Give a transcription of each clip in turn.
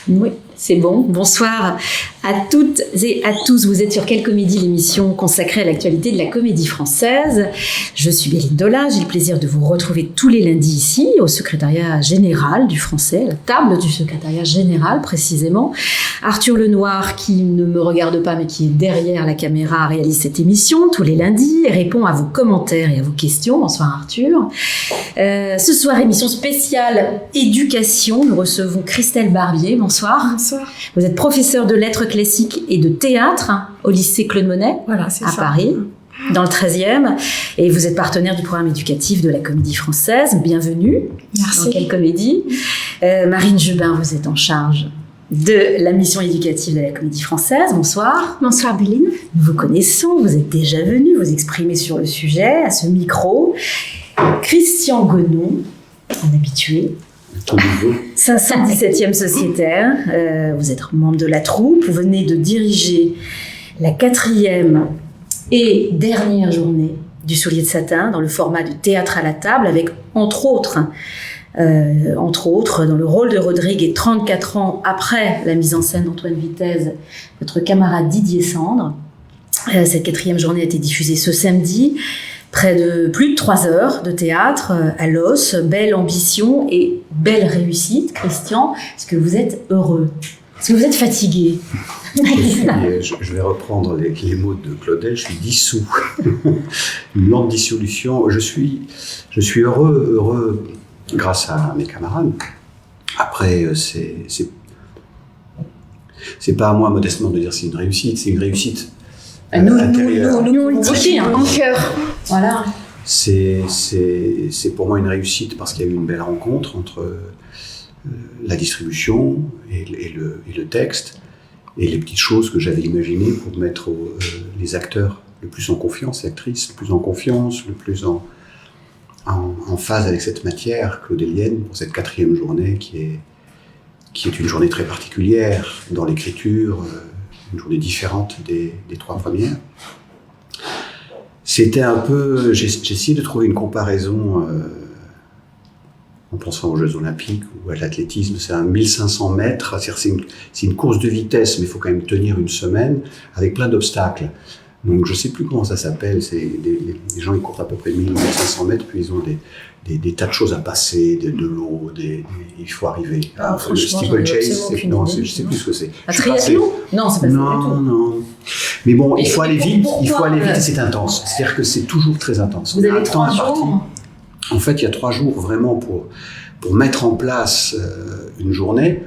Oui, c'est bon. Bonsoir à toutes et à tous. Vous êtes sur Quelle Comédie, l'émission consacrée à l'actualité de la comédie française. Je suis Béline Dola. J'ai le plaisir de vous retrouver tous les lundis ici, au secrétariat général du Français, à la table du secrétariat général précisément. Arthur Lenoir, qui ne me regarde pas mais qui est derrière la caméra, réalise cette émission tous les lundis et répond à vos commentaires et à vos questions. Bonsoir Arthur. Ce soir, émission spéciale éducation. Nous recevons Christelle Barbier. Bonsoir. Bonsoir. Vous êtes professeure de lettres classiques et de théâtre au lycée Claude Monet à Paris, dans le 13e. Et vous êtes partenaire du programme éducatif de la Comédie Française. Bienvenue. Merci. Dans Quelle Comédie. Marine Jubin, vous êtes en charge de la mission éducative de la Comédie Française. Bonsoir. Bonsoir Béline. Nous vous connaissons, vous êtes déjà venu vous exprimer sur le sujet, à ce micro. Christian Gonon, un habitué. 517e sociétaire, vous êtes membre de la troupe, vous venez de diriger la 4e et dernière journée du Soulier de Satin dans le format du théâtre à la table avec entre autres dans le rôle de Rodrigue et 34 ans après la mise en scène d'Antoine Vitesse, votre camarade Didier Sandre. Cette 4e journée a été diffusée ce samedi. Près de plus de 3 heures de théâtre à l'os, belle ambition et belle réussite. Christian, est-ce que vous êtes heureux? Est-ce que vous êtes fatigué? Je vais reprendre les mots de Claudel, je suis dissous. Une lente dissolution. Je suis heureux grâce à mes camarades. Après, c'est pas à moi modestement de dire c'est une réussite, c'est une réussite. Nous aussi, en cœur. Voilà. C'est pour moi une réussite parce qu'il y a eu une belle rencontre entre la distribution et le texte et les petites choses que j'avais imaginées pour mettre les acteurs le plus en confiance, les actrices le plus en confiance, le plus en phase avec cette matière claudélienne pour cette 4e journée qui est une journée très particulière dans l'écriture, une journée différente des 3 premières. C'était un peu... J'ai essayé de trouver une comparaison en pensant aux Jeux Olympiques ou à l'athlétisme. C'est un 1500 mètres, c'est une course de vitesse, mais il faut quand même tenir une semaine avec plein d'obstacles. Donc je ne sais plus comment ça s'appelle, les gens ils courent à peu près 1500 mètres, puis ils ont des tas de choses à passer, de l'eau, il faut arriver. Le steeplechase, je ne sais plus ce que c'est. Un triathlon? Non, c'est pas ça du tout. Non. Mais bon, il faut aller vite et c'est intense. C'est-à-dire que c'est toujours très intense. Vous avez 3 jours? En fait, il y a 3 jours vraiment pour mettre en place une journée.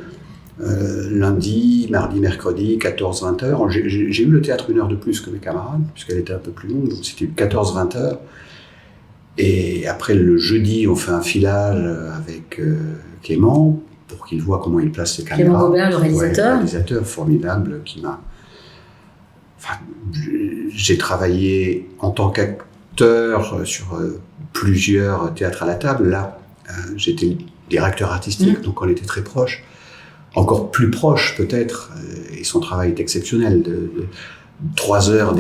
Lundi, mardi, mercredi, 14-20 heures. J'ai eu le théâtre 1 heure de plus que mes camarades, puisqu'elle était un peu plus longue, donc c'était 14-20 heures. Et après, le jeudi, on fait un filage avec Clément, pour qu'il voit comment il place ses caméras. Clément Gobert, le réalisateur. Ouais, le réalisateur formidable qui m'a... Enfin, j'ai travaillé en tant qu'acteur sur plusieurs théâtres à la table. Là, j'étais directeur artistique, donc on était très proches. Encore plus proche peut-être, et son travail est exceptionnel, de 3 heures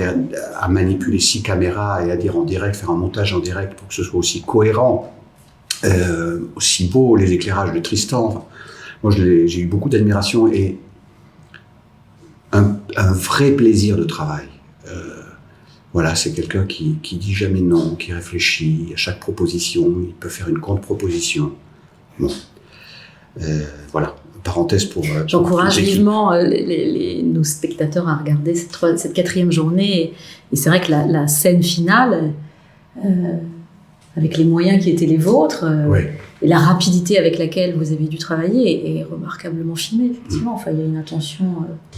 à manipuler 6 caméras et à dire en direct, faire un montage en direct pour que ce soit aussi cohérent, aussi beau, les éclairages de Tristan. Enfin, moi j'ai eu beaucoup d'admiration et un vrai plaisir de travail. Voilà, c'est quelqu'un qui dit jamais non, qui réfléchit à chaque proposition, il peut faire une contre-proposition. Bon. Voilà. Parenthèse pour... J'encourage vivement nos spectateurs à regarder cette 4e journée. Et c'est vrai que la scène finale, avec les moyens qui étaient les vôtres, et la rapidité avec laquelle vous avez dû travailler, est remarquablement filmée, effectivement. Enfin, il y a une attention...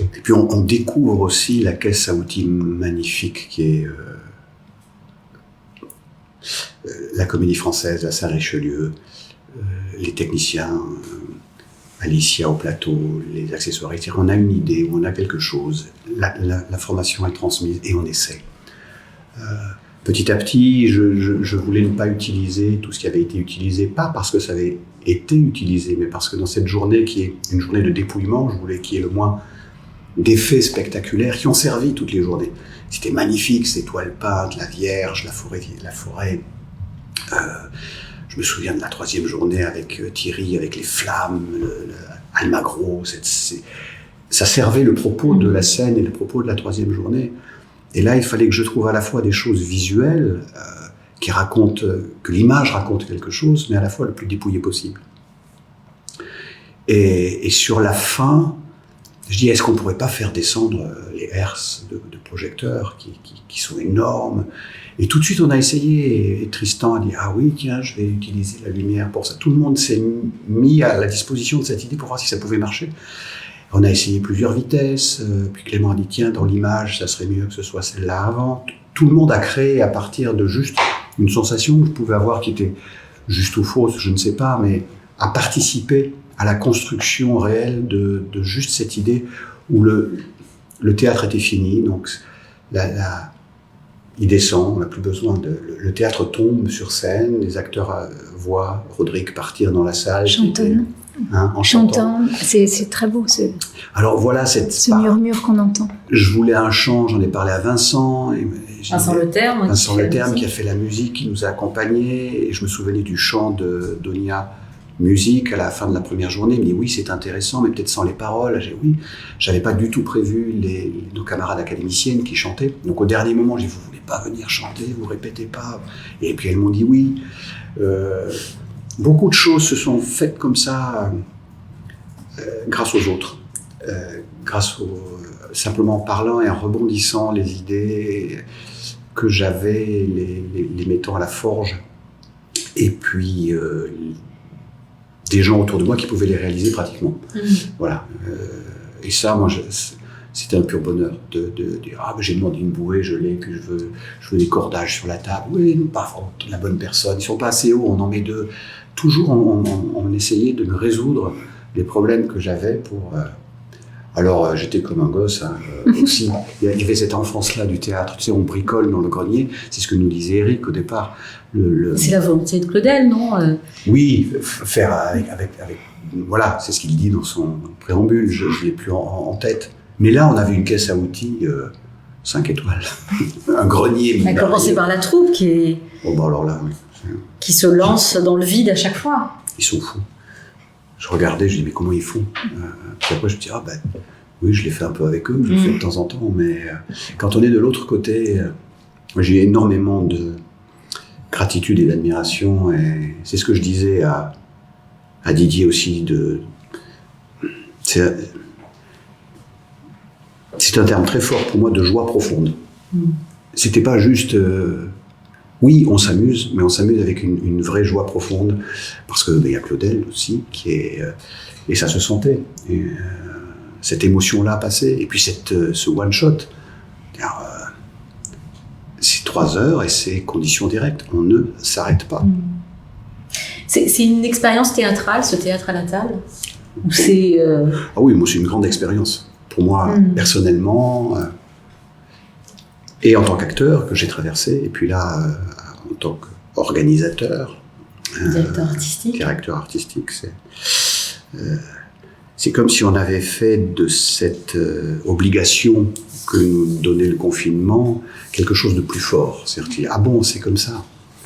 Et puis on découvre aussi la caisse à outils magnifique qui est la Comédie Française, la salle Richelieu, les techniciens... Alicia au plateau, les accessoires, etc. On a une idée, on a quelque chose, la formation est transmise et on essaie. Petit à petit, je voulais ne pas utiliser tout ce qui avait été utilisé, pas parce que ça avait été utilisé, mais parce que dans cette journée qui est une journée de dépouillement, je voulais qu'il y ait le moins d'effets spectaculaires qui ont servi toutes les journées. C'était magnifique, ces toiles peintes, la Vierge, la forêt. Je me souviens de la 3e journée avec Thierry, avec les flammes, Almagro, ça servait le propos de la scène et le propos de la troisième journée. Et là, il fallait que je trouve à la fois des choses visuelles qui racontent, que l'image raconte quelque chose, mais à la fois le plus dépouillé possible. Et sur la fin, je dis, est-ce qu'on ne pourrait pas faire descendre les hertz de projecteurs qui sont énormes? Et tout de suite, on a essayé, et Tristan a dit, ah oui, tiens, je vais utiliser la lumière pour ça. Tout le monde s'est mis à la disposition de cette idée pour voir si ça pouvait marcher. On a essayé plusieurs vitesses, puis Clément a dit, tiens, dans l'image, ça serait mieux que ce soit celle-là avant. Tout le monde a créé à partir de juste une sensation que je pouvais avoir qui était juste ou fausse, je ne sais pas, mais à participer à la construction réelle de juste cette idée où le théâtre était fini, donc il descend, on n'a plus besoin le théâtre tombe sur scène, les acteurs voient Roderick partir dans la salle. En chantant. C'est très beau. Alors voilà ce murmure qu'on entend. Je voulais un chant, j'en ai parlé à Vincent. Vincent Leterme. Vincent Leterme qui a fait la musique, qui nous a accompagnés. Et je me souvenais du chant de Donia Musique à la fin de la première journée. Il me dit oui, c'est intéressant, mais peut-être sans les paroles. J'ai dit oui, j'avais pas du tout prévu nos camarades académiciennes qui chantaient. Donc au dernier moment, j'ai dit vous voulez pas venir chanter, vous répétez pas. Et puis elles m'ont dit oui. Beaucoup de choses se sont faites comme ça grâce aux autres, simplement en parlant et en rebondissant les idées que j'avais, les mettant à la forge, et puis des gens autour de moi qui pouvaient les réaliser pratiquement. Voilà. Et ça, moi, c'était un pur bonheur de dire ah, j'ai demandé une bouée, je l'ai, que je veux des cordages sur la table. Oui, pas la bonne personne, ils sont pas assez hauts, on en met deux. Toujours on essayait de me résoudre les problèmes que j'avais pour... Alors j'étais comme un gosse aussi. Il y avait cette enfance-là du théâtre. Tu sais, on bricole dans le grenier. C'est ce que nous disait Eric au départ. C'est la volonté de Claudel, non Oui, faire avec... Voilà, c'est ce qu'il dit dans son préambule. Je ne l'ai plus en tête. Mais là, on avait une caisse à outils 5 étoiles. Un grenier. On a commencé par la troupe qui est... Oh, bah alors là, oui. Qui se lance dans le vide à chaque fois. Ils sont fous. Je regardais, je dis mais comment ils font Puis après je me dis oui, je l'ai fait un peu avec eux, je le fais de temps en temps, mais quand on est de l'autre côté, j'ai énormément de gratitude et d'admiration, et c'est ce que je disais à Didier aussi. C'est un terme très fort pour moi de joie profonde. C'était pas juste oui, on s'amuse, mais on s'amuse avec une vraie joie profonde, parce qu'il y a Claudel aussi, et ça se sentait. Et, cette émotion-là passait, et puis ce one-shot, c'est 3 heures et c'est conditions directes, on ne s'arrête pas. C'est une expérience théâtrale, ce théâtre à la table ou c'est Ah oui, moi c'est une grande expérience, pour moi personnellement, et en tant qu'acteur que j'ai traversé, et puis là, en tant qu'organisateur, directeur artistique, c'est comme si on avait fait de cette obligation que nous donnait le confinement quelque chose de plus fort. C'est-à-dire, ah bon, c'est comme ça.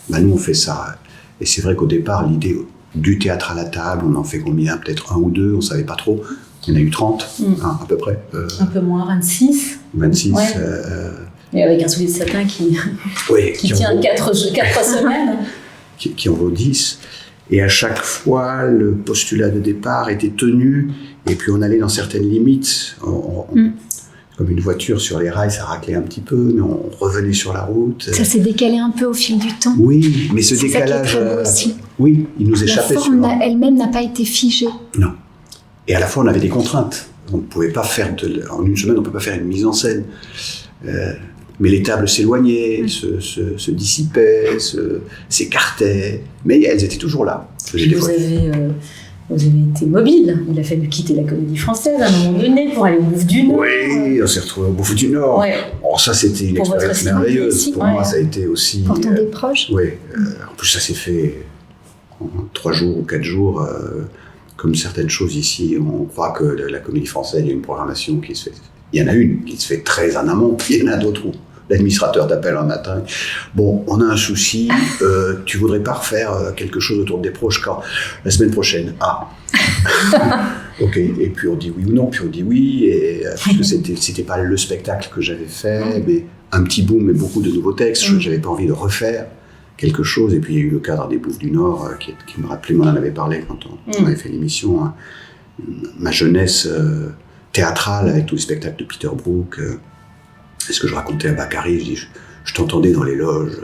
Ben, nous, on fait ça. Et c'est vrai qu'au départ, l'idée du théâtre à la table, on en fait combien? Peut-être 1 ou 2, on ne savait pas trop. Il y en a eu 30, à peu près. Un peu moins, 26. 26. Ouais. Et avec un soulier de satin qui tient 4 semaines. Qui en vaut 10. Et à chaque fois, le postulat de départ était tenu, et puis on allait dans certaines limites. Comme une voiture sur les rails, ça raclait un petit peu, mais on revenait sur la route. Ça s'est décalé un peu au fil du temps. Oui, mais ce décalage... Ça qui est très beau aussi. Oui, il nous échappait. La forme elle-même n'a pas été figée. Non. Et à la fois, on avait des contraintes. On ne pouvait pas faire... En une semaine, on ne peut pas faire une mise en scène. Mais les tables s'éloignaient, se dissipaient, s'écartaient, mais elles étaient toujours là. Vous avez été mobile. Il a fallu quitter la Comédie Française à un moment donné pour aller au Bouffe du Nord. Oui, on s'est retrouvés au Bouffe du Nord. Ouais. Oh, ça, c'était une expérience merveilleuse. Pour moi, ça a été aussi... Pour ton des proches. Oui. En plus, ça s'est fait en 3 jours ou 4 jours. Comme certaines choses ici, on croit que la Comédie Française, il y a une programmation qui se fait... Il y en a une qui se fait très en amont, puis il y en a d'autres où l'administrateur t'appelle un matin. Bon, on a un souci, tu voudrais pas refaire quelque chose autour des proches quand la semaine prochaine. Ah. Ok, et puis on dit oui ou non, puis on dit oui, et parce que c'était pas le spectacle que j'avais fait, mais un petit boom et beaucoup de nouveaux textes, j'avais pas envie de refaire quelque chose, et puis il y a eu le cadre des Bouffes du Nord qui me rappelait, on en avait parlé quand on avait fait l'émission, hein, ma jeunesse théâtrale avec tous les spectacles de Peter Brook, et ce que je racontais à Bakary, je dis, je t'entendais dans les loges,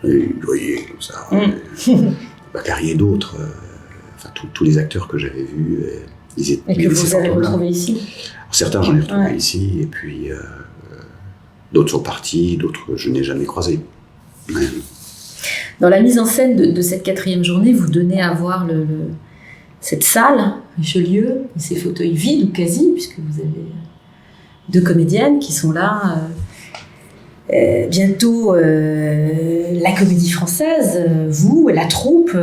et vous voyez, comme ça, Bakary et d'autres, enfin tous les acteurs que j'avais vus, et que vous avez retrouvés ici. Alors, certains j'en ai retrouvés ici, et puis d'autres sont partis, d'autres je n'ai jamais croisés. Mais... Dans la mise en scène de cette 4e journée, vous donnez à voir cette salle, Richelieu, et ces fauteuils vides ou quasi, puisque vous avez 2 comédiennes qui sont là. Bientôt, la Comédie Française, vous, la troupe,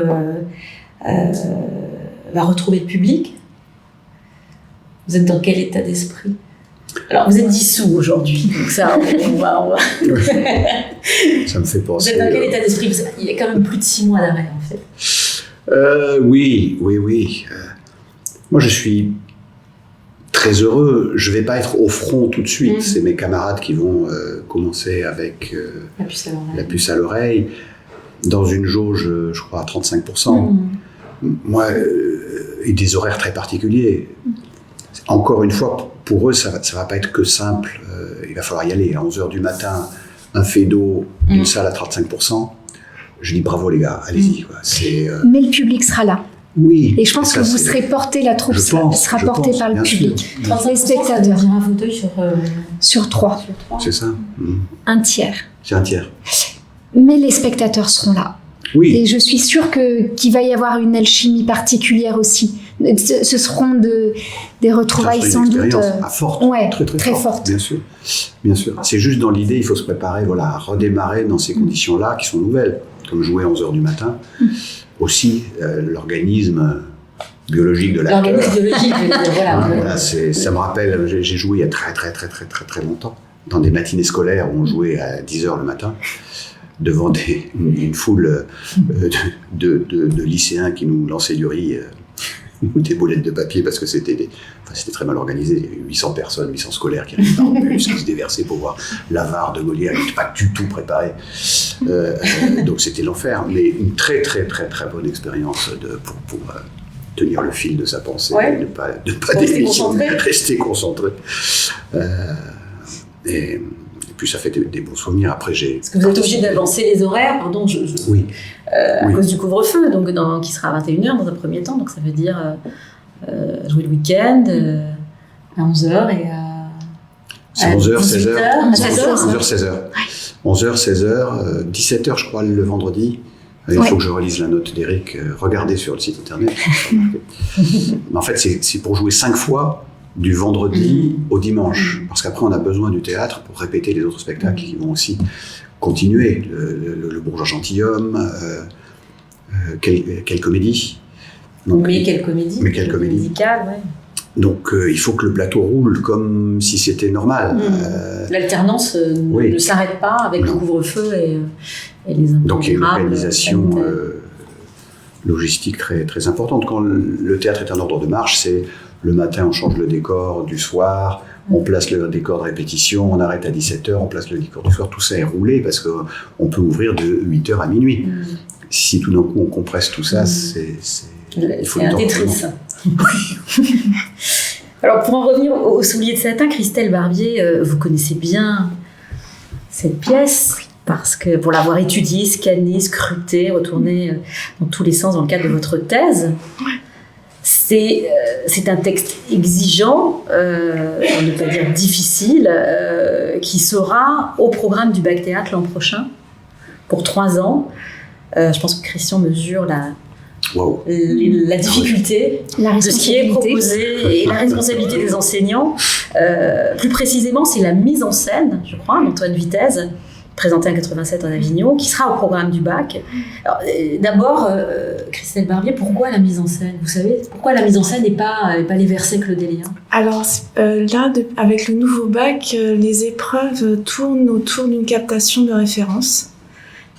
va retrouver le public. Vous êtes dans quel état d'esprit? Alors, vous êtes dissous aujourd'hui, donc ça, on va... Ça me fait penser... Vous êtes dans quel état d'esprit? Il y a quand même plus de 6 mois d'arrêt, en fait. Oui. Moi, je suis très heureux. Je ne vais pas être au front tout de suite. C'est mes camarades qui vont commencer avec la puce à l'oreille. Dans une jauge, je crois, à 35%. Moi, et des horaires très particuliers. Encore une fois, pour eux, ça ne va pas être que simple. Il va falloir y aller. À 11h du matin, un fait d'eau, une salle à 35%. Je dis bravo les gars, allez-y. Quoi. Mais le public sera là. Oui. Et je pense que vous serez porté, la troupe sera portée par le public. 35 spectateurs. Un fauteuil sur 3. C'est ça. Un tiers. C'est un tiers. Mais les spectateurs seront là. Oui. Et je suis sûre qu'il va y avoir une alchimie particulière aussi. Ce seront des retrouvailles sans doute forte, ouais, très forte. Bien sûr. C'est juste dans l'idée, il faut se préparer à redémarrer dans ces conditions-là qui sont nouvelles, comme jouer à 11h du matin. Aussi, l'organisme biologique de l'acteur. L'organisme biologique, voilà, ça me rappelle, j'ai joué il y a très longtemps, dans des matinées scolaires où on jouait à 10h le matin, devant une foule de lycéens qui nous lançaient du riz ou des boulettes de papier parce que c'était très mal organisé. Il y avait 800 personnes, 800 scolaires qui arrivaient en bus, qui se déversaient pour voir l'avare de Molière. Il n'était pas du tout préparé. Donc c'était l'enfer. Mais une très bonne expérience pour tenir le fil de sa pensée, ne pas démissionner, rester concentré. Et puis ça fait des bons souvenirs. Après, Est-ce que vous êtes obligé d'avancer les horaires, pardon, oui. À cause du couvre-feu, donc qui sera à 21h dans un premier temps, donc ça veut dire jouer le week-end à 11h et c'est 11h, 16h. 16h. 11h, 16h, 17h, je crois, le vendredi. Il faut que je relise la note d'Éric. Regardez sur le site internet. Mais en fait, c'est pour jouer 5 fois du vendredi au dimanche. Parce qu'après, on a besoin du théâtre pour répéter les autres spectacles qui vont aussi continuer. Le Bourgeois Gentilhomme, quelle comédie. Donc, mais quelle comédie musicale, ouais. Donc il faut que le plateau roule comme si c'était normal. L'alternance ne s'arrête pas avec le couvre-feu et les impondérables. Donc il y a une organisation logistique très importante. Quand le théâtre est en ordre de marche, c'est le matin on change le décor du soir, on place le décor de répétition, on arrête à 17h, on place le décor du soir, tout ça est roulé parce qu'on peut ouvrir de 8h à minuit. Si tout d'un coup on compresse tout ça, il faut un Tetris. Alors pour en revenir au Soulier de satin, Christelle Barbier, vous connaissez bien cette pièce parce que pour l'avoir étudiée, scannée, scrutée, retournée dans tous les sens dans le cadre de votre thèse. C'est un texte exigeant, pour ne pas dire difficile, qui sera au programme du Bac Théâtre l'an prochain, pour 3 ans. Je pense que Christian mesure la difficulté de ce qui est proposé et la responsabilité des enseignants. Plus précisément, c'est la mise en scène, je crois, d'Antoine Vitesse, présenté en 87 en Avignon, qui sera au programme du bac. Alors, d'abord, Christelle Barbier, pourquoi la mise en scène? Vous savez, pourquoi la mise en scène et pas les versets claudéliens? Alors là, avec le nouveau bac, les épreuves tournent autour d'une captation de référence.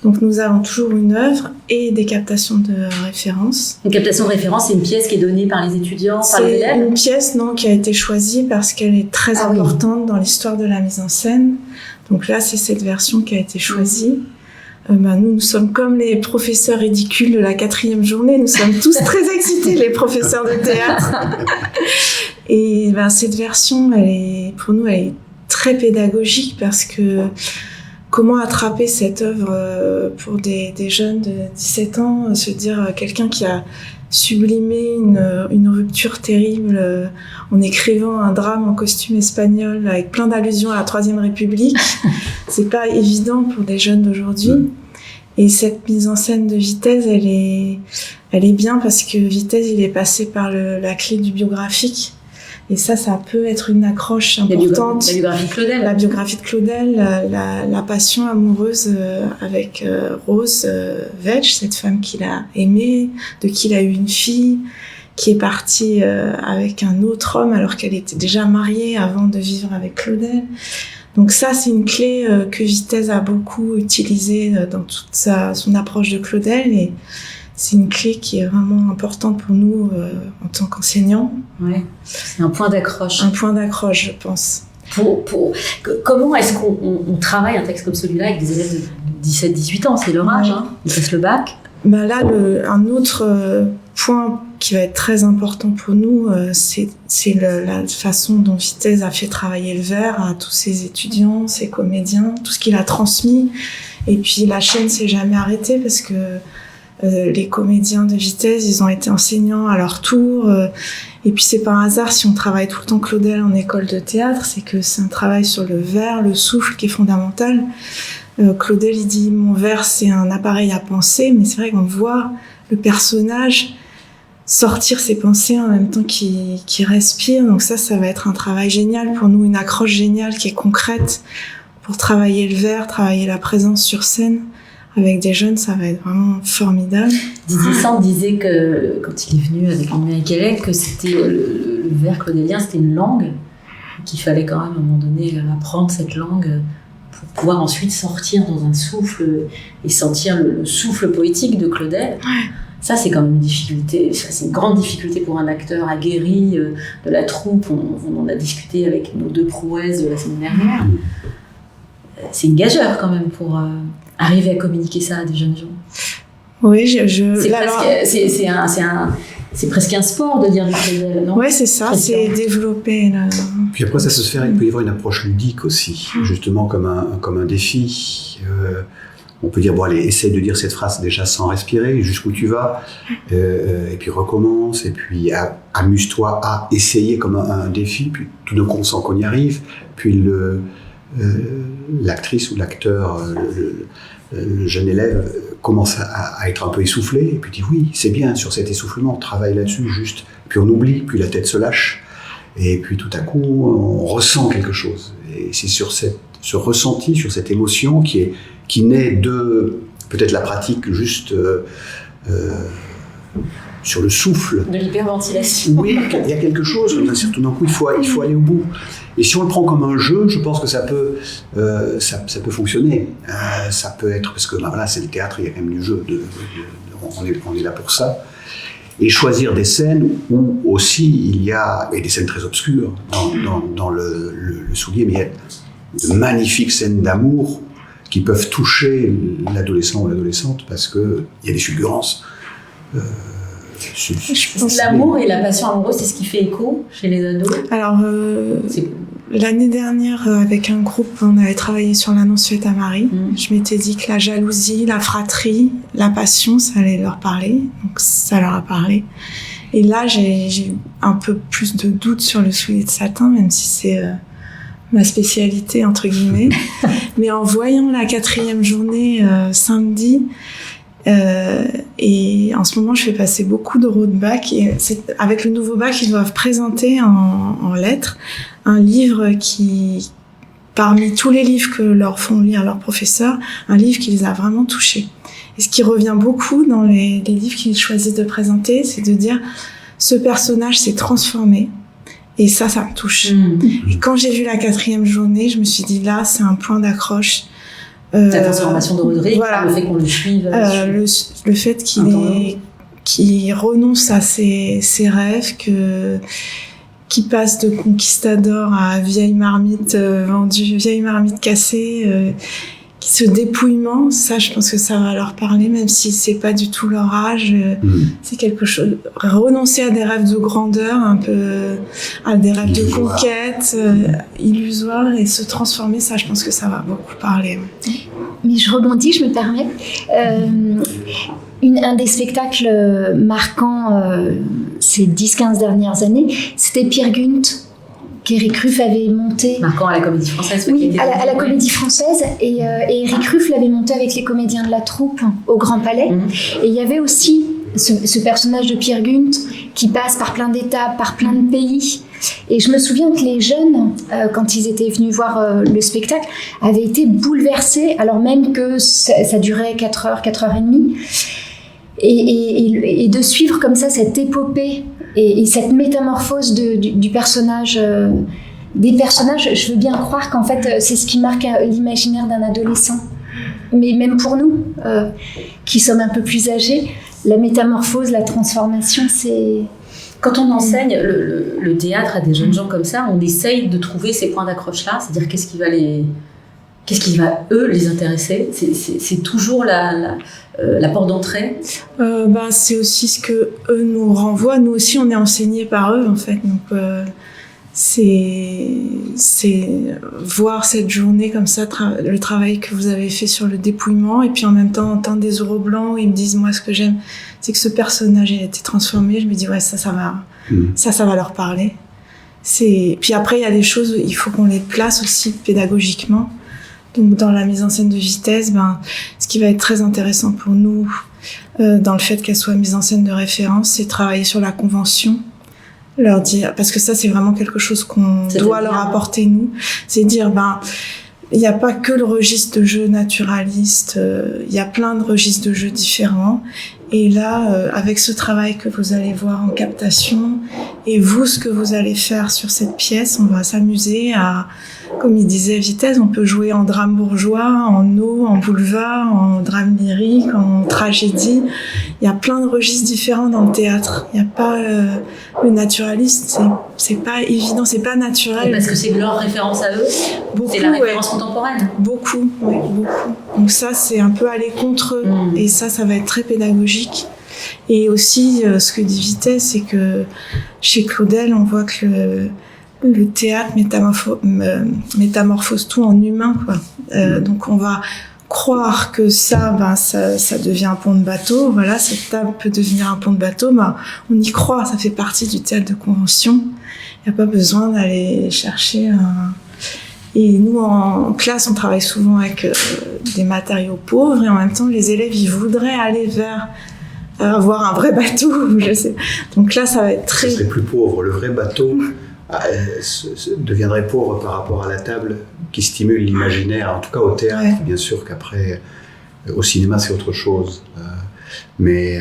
Donc nous avons toujours une œuvre et des captations de référence. Une captation de référence, c'est une pièce qui est donnée par les étudiants, par les élèves? C'est une pièce qui a été choisie parce qu'elle est très importante dans l'histoire de la mise en scène. Donc là, c'est cette version qui a été choisie. Nous sommes comme les professeurs ridicules de la 4e journée. Nous sommes tous très excités, les professeurs de théâtre. Et cette version, pour nous, elle est très pédagogique parce que comment attraper cette œuvre pour des jeunes de 17 ans, se dire quelqu'un qui a sublimé une rupture terrible en écrivant un drame en costume espagnol avec plein d'allusions à la Troisième République. C'est pas évident pour des jeunes d'aujourd'hui. Et cette mise en scène de Vitesse, elle est bien parce que Vitesse, il est passé par la clé du biographique. Et ça peut être une accroche importante. La biographie de Claudel. La biographie de Claudel, la passion amoureuse avec Rose Vetch, cette femme qu'il a aimée, de qui il a eu une fille, qui est partie avec un autre homme alors qu'elle était déjà mariée avant de vivre avec Claudel. Donc ça, c'est une clé que Vitesse a beaucoup utilisée dans toute son approche de Claudel, et c'est une clé qui est vraiment importante pour nous en tant qu'enseignants. Ouais, c'est un point d'accroche. Un point d'accroche, je pense. Comment est-ce qu'on travaille un texte comme celui-là avec des élèves de 17-18 ans? C'est leur âge, hein. Ils passent le bac. Là, un autre point qui va être très important pour nous, c'est la façon dont Vitesse a fait travailler le vers à tous ses étudiants, ses comédiens, tout ce qu'il a transmis. Et puis la chaîne s'est jamais arrêtée parce que les comédiens de Vitesse, ils ont été enseignants à leur tour. Et puis c'est pas un hasard si on travaille tout le temps Claudel en école de théâtre, c'est que c'est un travail sur le vers, le souffle qui est fondamental. Claudel, il dit « Mon vers, c'est un appareil à penser », mais c'est vrai qu'on voit le personnage sortir ses pensées en même temps qu'il respire. Donc ça va être un travail génial pour nous, une accroche géniale qui est concrète pour travailler le vers, travailler la présence sur scène. Avec des jeunes, ça va être vraiment formidable. Didier Sand disait que, quand il est venu avec Numérique Élève, que c'était le vers claudélien, c'était une langue, qu'il fallait quand même à un moment donné apprendre cette langue pour pouvoir ensuite sortir dans un souffle et sentir le souffle poétique de Claudel. Ouais. Ça, c'est quand même une difficulté, c'est une grande difficulté pour un acteur aguerri de la troupe. On en a discuté avec nos 2 prouesses de la semaine dernière. C'est une gageure quand même pour arriver à communiquer ça à des jeunes gens. Oui, c'est presque un sport de dire du Claudel, non? Oui, c'est ça, c'est développer. Puis après, ça se fait, il peut y avoir une approche ludique aussi, justement comme un défi. On peut dire, bon allez, essaye de dire cette phrase déjà sans respirer, jusqu'où tu vas, et puis recommence, et puis amuse-toi à essayer comme un défi, puis tout d'un coup on sent qu'on y arrive, puis l'actrice ou l'acteur, le jeune élève commence à être un peu essoufflé, et puis dit oui, c'est bien, sur cet essoufflement, on travaille là-dessus juste, puis on oublie, puis la tête se lâche, et puis tout à coup on ressent quelque chose, et c'est sur ce ressenti, sur cette émotion qui naît de peut-être la pratique juste sur le souffle. De l'hyperventilation. Oui, il y a quelque chose, tout d'un coup, il faut aller au bout. Et si on le prend comme un jeu, je pense que ça peut fonctionner. Ça peut être, parce que voilà, c'est le théâtre, il y a quand même du jeu, on est là pour ça. Et choisir des scènes où aussi il y a, et des scènes très obscures dans le soulier, mais il y a de magnifiques scènes d'amour qui peuvent toucher l'adolescent ou l'adolescente parce qu'il y a des fulgurances. L'amour et la passion amoureuse, c'est ce qui fait écho chez les ados. Alors, l'année dernière, avec un groupe, on avait travaillé sur l'annonce faite à Marie. Je m'étais dit que la jalousie, la fratrie, la passion, ça allait leur parler. Donc, ça leur a parlé. Et là, j'ai un peu plus de doutes sur le soulier de satin, même si c'est ma spécialité, entre guillemets. Mais en voyant la 4e journée samedi, et en ce moment, je fais passer beaucoup d'oraux de bac. Et avec le nouveau bac, ils doivent présenter en lettres un livre qui, parmi tous les livres que leur font lire leurs professeurs, un livre qui les a vraiment touchés. Et ce qui revient beaucoup dans les livres qu'ils choisissent de présenter, c'est de dire ce personnage s'est transformé. Et ça me touche. Et quand j'ai vu la 4e journée, je me suis dit là, c'est un point d'accroche. La transformation de Rodrigue, voilà. le fait qu'on le suive. Le fait qu'il renonce à ses rêves, qu'il passe de conquistador à vieille marmite vendue, vieille marmite cassée, ce dépouillement, ça, je pense que ça va leur parler, même si c'est pas du tout leur âge. C'est quelque chose. Renoncer à des rêves de grandeur, un peu, à des rêves de conquête, illusoires, et se transformer, ça, je pense que ça va beaucoup parler. Mais je rebondis, je me permets. Un des spectacles marquants ces 10-15 dernières années, c'était Peer Gynt, qu'Éric Ruff avait monté. Marquant à la Comédie Française. Oui, à la Comédie Française. Et Éric Ruff l'avait monté avec les comédiens de la troupe au Grand Palais. Et il y avait aussi ce personnage de Peer Gynt qui passe par plein d'étapes, par plein de pays. Et je me souviens que les jeunes, quand ils étaient venus voir le spectacle, avaient été bouleversés, alors même que ça durait 4 heures, 4 heures et demie. Et de suivre comme ça cette épopée et cette métamorphose du personnage, des personnages, je veux bien croire qu'en fait c'est ce qui marque l'imaginaire d'un adolescent. Mais même pour nous, qui sommes un peu plus âgés, la métamorphose, la transformation, c'est... Quand on enseigne le théâtre à des jeunes gens comme ça, on essaye de trouver ces points d'accroche-là, c'est-à-dire qu'est-ce qui va eux les intéresser. C'est toujours la porte d'entrée. C'est aussi ce que eux nous renvoient. Nous aussi, on est enseignés par eux, en fait. Donc, c'est voir cette journée comme ça, le travail que vous avez fait sur le dépouillement, et puis en même temps entendre des oraux blancs où ils me disent, moi, ce que j'aime, c'est que ce personnage il a été transformé. Je me dis, ouais, ça va leur parler. Puis après, il y a des choses, il faut qu'on les place aussi pédagogiquement. Donc, dans la mise en scène de Vitesse, ce qui va être très intéressant pour nous, dans le fait qu'elle soit mise en scène de référence, c'est travailler sur la convention. Leur dire, parce que ça, c'est vraiment quelque chose qu'on doit leur apporter, nous. C'est dire, il n'y a pas que le registre de jeu naturaliste, il y a plein de registres de jeux différents. Et là, avec ce travail que vous allez voir en captation, et vous, ce que vous allez faire sur cette pièce, on va s'amuser à, comme il disait Vitesse, on peut jouer en drame bourgeois, en eau, en boulevard, en drame lyrique, en tragédie. Il y a plein de registres différents dans le théâtre. Il n'y a pas le naturaliste, c'est pas évident, c'est pas naturel. Et parce que c'est leur référence à eux. C'est la référence contemporaine. Beaucoup, oui, beaucoup. Donc ça, c'est un peu aller contre eux. Et ça va être très pédagogique. Et aussi, ce que dit Vitesse, c'est que chez Claudel, on voit que le théâtre métamorphose tout en humain, quoi. Donc on va croire que ça devient un pont de bateau. Voilà, cette table peut devenir un pont de bateau. On y croit, ça fait partie du théâtre de convention. Il n'y a pas besoin d'aller chercher Et nous, en classe, on travaille souvent avec des matériaux pauvres, et en même temps, les élèves, ils voudraient aller vers avoir un vrai bateau, je sais. Donc là, ça va être très... Ça serait plus pauvre. Le vrai bateau deviendrait pauvre par rapport à la table qui stimule l'imaginaire, en tout cas au théâtre. Ouais. Bien sûr qu'après, au cinéma, c'est autre chose. Mais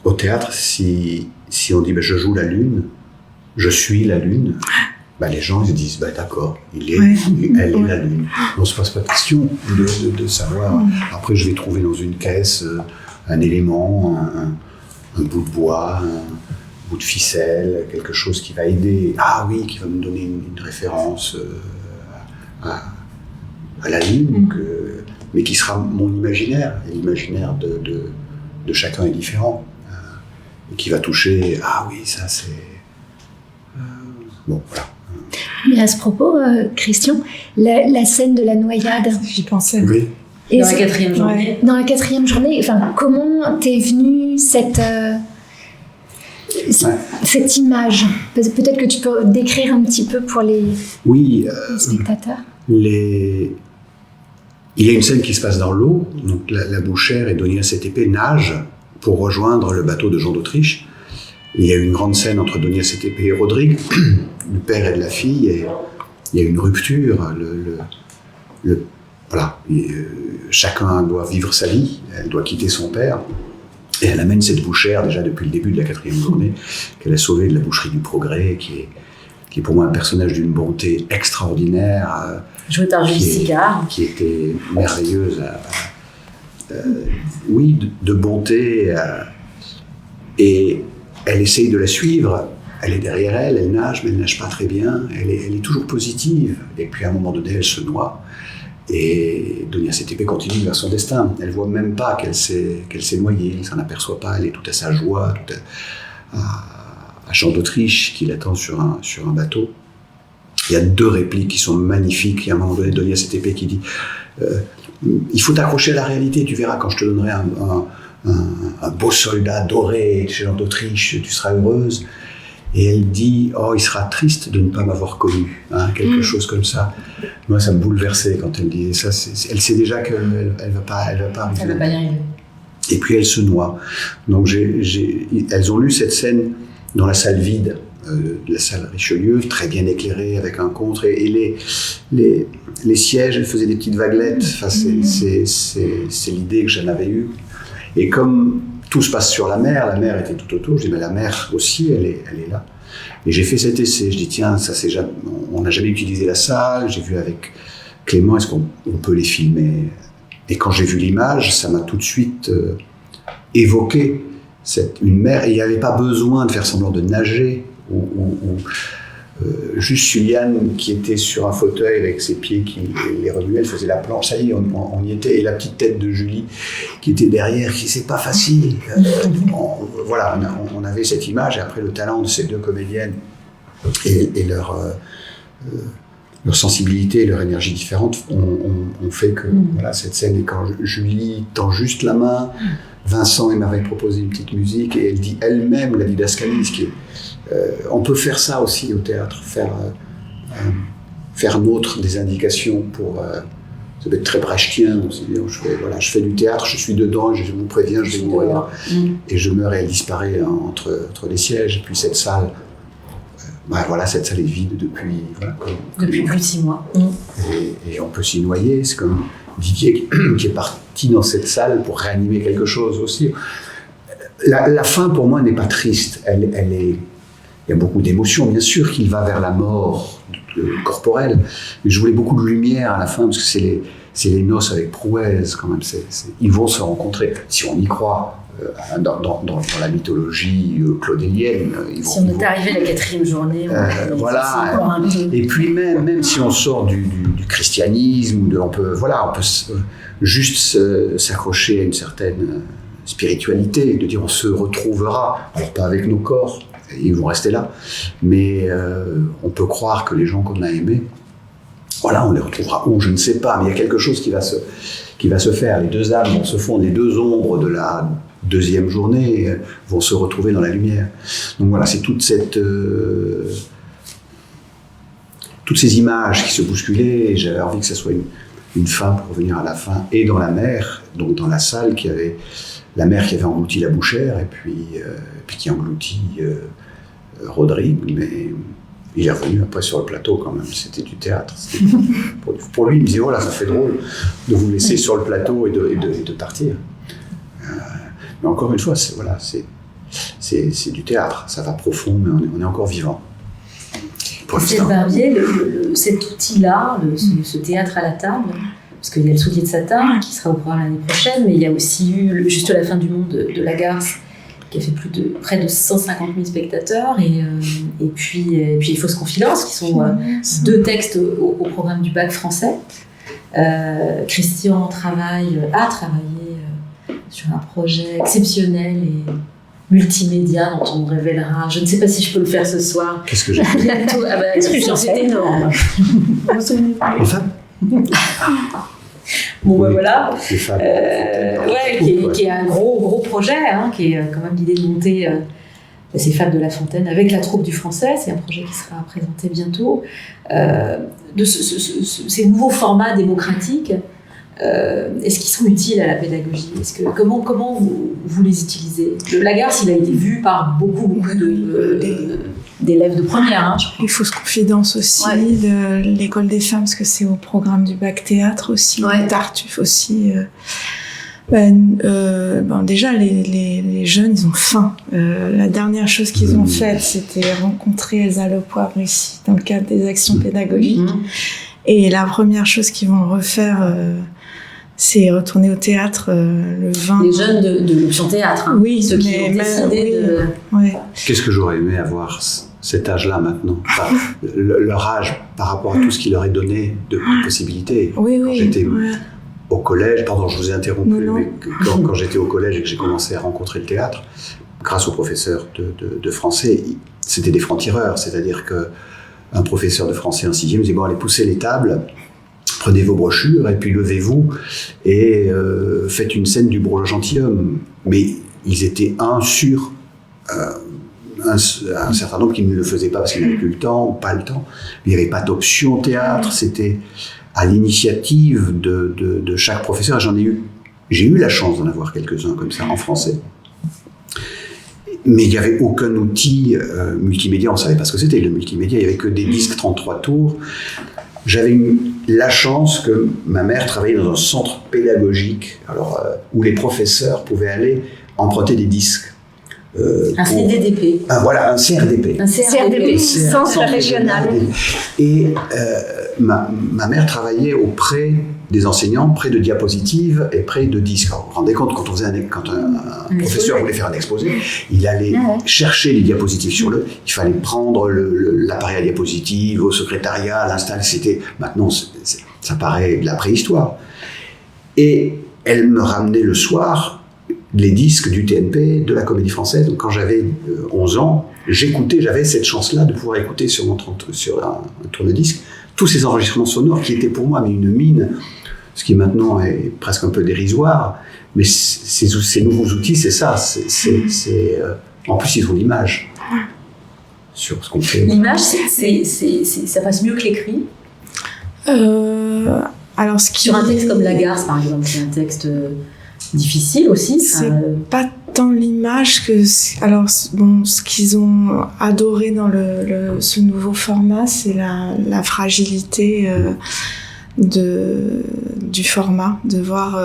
au théâtre, si on dit je joue la lune, je suis la lune, les gens ils disent d'accord, elle est la lune. On ne se pose pas de question de savoir. Après, je vais trouver dans une caisse un élément, un bout de bois, un bout de ficelle, quelque chose qui va aider, qui va me donner une référence à la lune, mais qui sera mon imaginaire. Et l'imaginaire de chacun est différent. Et qui va toucher, ça c'est... bon, voilà. Mais à ce propos, Christian, la scène de la noyade... J'y pensais. Oui. Et dans la 4e journée. Ouais. Dans la 4e journée, comment t'es venue cette image? Peut-être que tu peux décrire un petit peu pour les spectateurs. Il y a une scène qui se passe dans l'eau. Donc la bouchère et Donia Cette-Épée nagent pour rejoindre le bateau de Jean d'Autriche. Il y a une grande scène entre Donia Cette-Épée et Rodrigue, le père et la fille, et il y a une rupture. Chacun doit vivre sa vie, elle doit quitter son père, et elle amène cette bouchère déjà depuis le début de la 4e journée, qu'elle a sauvée de la boucherie du Progrès, qui est qui est pour moi un personnage d'une bonté extraordinaire. Joué par Julie Sigard. Qui était merveilleuse, oui, de bonté. Et elle essaye de la suivre. Elle est derrière elle, elle nage, mais elle nage pas très bien. Elle est toujours positive. Et puis à un moment donné, elle se noie. Et Donia CTP continue vers son destin. Elle voit même pas qu'elle s'est noyée. Elle s'en aperçoit pas. Elle est toute à sa joie, toute à Jean d'Autriche qui l'attend sur un bateau. Il y a 2 répliques qui sont magnifiques. Il y a un moment donné, Donia CTP qui dit il faut t'accrocher à la réalité. Tu verras quand je te donnerai un beau soldat doré chez Jean d'Autriche, tu seras heureuse. Et elle dit il sera triste de ne pas m'avoir connu, quelque chose comme ça. Moi, ça me bouleversait quand elle dit ça. Elle sait déjà qu'elle va pas arriver. Elle va pas y arriver. Et puis elle se noie. Donc elles ont lu cette scène dans la salle vide, de la salle Richelieu, très bien éclairée avec un contre, et les sièges, elles faisaient des petites vaguelettes. Enfin, c'est l'idée que j'en avais eue. Et comme tout se passe sur la mer était tout autour, je dis mais la mer aussi, elle est là. Et j'ai fait cet essai, je dis tiens, on n'a jamais utilisé la salle, j'ai vu avec Clément, est-ce qu'on peut les filmer? Et quand j'ai vu l'image, ça m'a tout de suite évoqué une mer, et il n'y avait pas besoin de faire semblant de nager, juste Juliane qui était sur un fauteuil avec ses pieds qui les remuaient, elle faisait la planche, ça y est, on y était, et la petite tête de Julie qui était derrière, qui c'est pas facile. Voilà, on avait cette image, et après le talent de ces 2 comédiennes et leur sensibilité, leur énergie différente ont fait que voilà, cette scène, et quand Julie tend juste la main, Vincent m'avait proposé une petite musique, et elle dit elle-même la didascalie, on peut faire ça aussi au théâtre, faire nôtre des indications pour... ça peut être très brechtien, je fais du théâtre, je suis dedans, je vous préviens, je vais mourir. Et je meurs, et elle disparaît entre les sièges. Et puis cette salle, cette salle est vide depuis... depuis plus de 6 mois. Et on peut s'y noyer, c'est comme Didier qui est parti dans cette salle pour réanimer quelque chose aussi. La fin, pour moi, n'est pas triste, il y a beaucoup d'émotions, bien sûr qu'il va vers la mort corporelle, mais je voulais beaucoup de lumière à la fin, parce que c'est les noces avec Prouès, quand même, ils vont se rencontrer, si on y croit, dans la mythologie claudélienne. Si on est arrivé à la 4e journée, voilà. Et puis même si on sort du christianisme, on peut juste s'accrocher à une certaine spiritualité, de dire on se retrouvera, alors pas avec nos corps, ils vont rester là, mais on peut croire que les gens qu'on a aimés, on les retrouvera où, je ne sais pas, mais il y a quelque chose qui va se faire. Les 2 âmes vont se fondre, les 2 ombres de la 2e journée vont se retrouver dans la lumière. Donc voilà, c'est toutes ces images qui se bousculaient, et j'avais envie que ça soit une fin pour revenir à la fin, et dans la mer, donc dans la salle qui avait la mer qui avait englouti la bouchère, et puis qui engloutit Rodrigue, mais il est revenu après sur le plateau quand même, c'était du théâtre. Pour lui, il me disait ça fait drôle de vous laisser sur le plateau et de partir. Mais encore une fois, c'est du théâtre, ça va profond, mais on est encore vivant. Cette Barbier, cet outil-là, ce théâtre à la table, parce qu'il y a le Soulier de satin qui sera au programme l'année prochaine, mais il y a aussi eu Juste la fin du monde de Lagarce, qui a fait près de 150 000 spectateurs, et puis Les Fausses Confidences, qui sont 2 textes au programme du bac français. Christian a travaillé sur un projet exceptionnel et multimédia dont on révélera. Je ne sais pas si je peux le faire ce soir. Qu'est-ce que j'ai fait? Bientôt. C'est énorme. Enfin. Bon, voilà. Qui est un gros projet, qui est quand même l'idée de monter ces Fables de La Fontaine avec la troupe du Français. C'est un projet qui sera présenté bientôt. De ces nouveaux formats démocratiques, est-ce qu'ils sont utiles à la pédagogie? Comment vous les utilisez? Le Lagarce, il a été vu par beaucoup d'élèves de première. Les Fausses Confidences aussi, de l'École des femmes, parce que c'est au programme du bac théâtre aussi, Tartuffe aussi. Déjà, les jeunes, ils ont faim. La dernière chose qu'ils ont faite, c'était rencontrer Elsa Le Poivre ici, dans le cadre des actions pédagogiques. Et la première chose qu'ils vont refaire, c'est retourner au théâtre le 20... Les jeunes de l'option théâtre, hein. Oui, ceux qui ont décidé de... Ouais. Qu'est-ce que j'aurais aimé avoir cet âge-là maintenant, leur âge par rapport à tout ce qui leur est donné de possibilités. Quand j'étais au collège, pardon, je vous ai interrompu, mais quand j'étais au collège et que j'ai commencé à rencontrer le théâtre, grâce aux professeurs de français, c'était des francs-tireurs, c'est-à-dire qu'un professeur de français en 6e disait « Bon, allez, poussez les tables, prenez vos brochures et puis levez-vous et faites une scène du Bourgeois gentilhomme ». Mais ils étaient sur un certain nombre qui ne le faisaient pas parce qu'ils n'avaient plus le temps ou pas le temps. Il n'y avait pas d'option théâtre, c'était à l'initiative de chaque professeur. J'ai eu la chance d'en avoir quelques-uns comme ça en français. Mais il n'y avait aucun outil multimédia, on ne savait pas ce que c'était le multimédia, il n'y avait que des disques 33 tours. J'avais eu la chance que ma mère travaillait dans un centre pédagogique où les professeurs pouvaient aller emprunter des disques. Un CDDP. Voilà, un CRDP. Un CRDP, centre régional. Et ma mère travaillait auprès des enseignants, près de diapositives et près de disques. Alors, vous vous rendez compte, quand un professeur voulait faire un exposé, il allait chercher les diapositives il fallait prendre l'appareil à diapositives au secrétariat, l'installer. Maintenant, ça paraît de la préhistoire. Et elle me ramenait le soir les disques du TNP, de la Comédie Française. Donc, quand j'avais 11 ans, j'avais cette chance-là de pouvoir écouter sur un tourne-disque tous ces enregistrements sonores qui étaient pour moi une mine, ce qui maintenant est presque un peu dérisoire. Mais ces nouveaux outils, c'est ça. En plus, ils ont l'image sur ce qu'on fait. L'image, ça passe mieux que l'écrit. Sur un texte comme La Garce, par exemple, c'est un texte difficile aussi. C'est pas tant l'image que... ce qu'ils ont adoré dans ce nouveau format, c'est la fragilité du format, de voir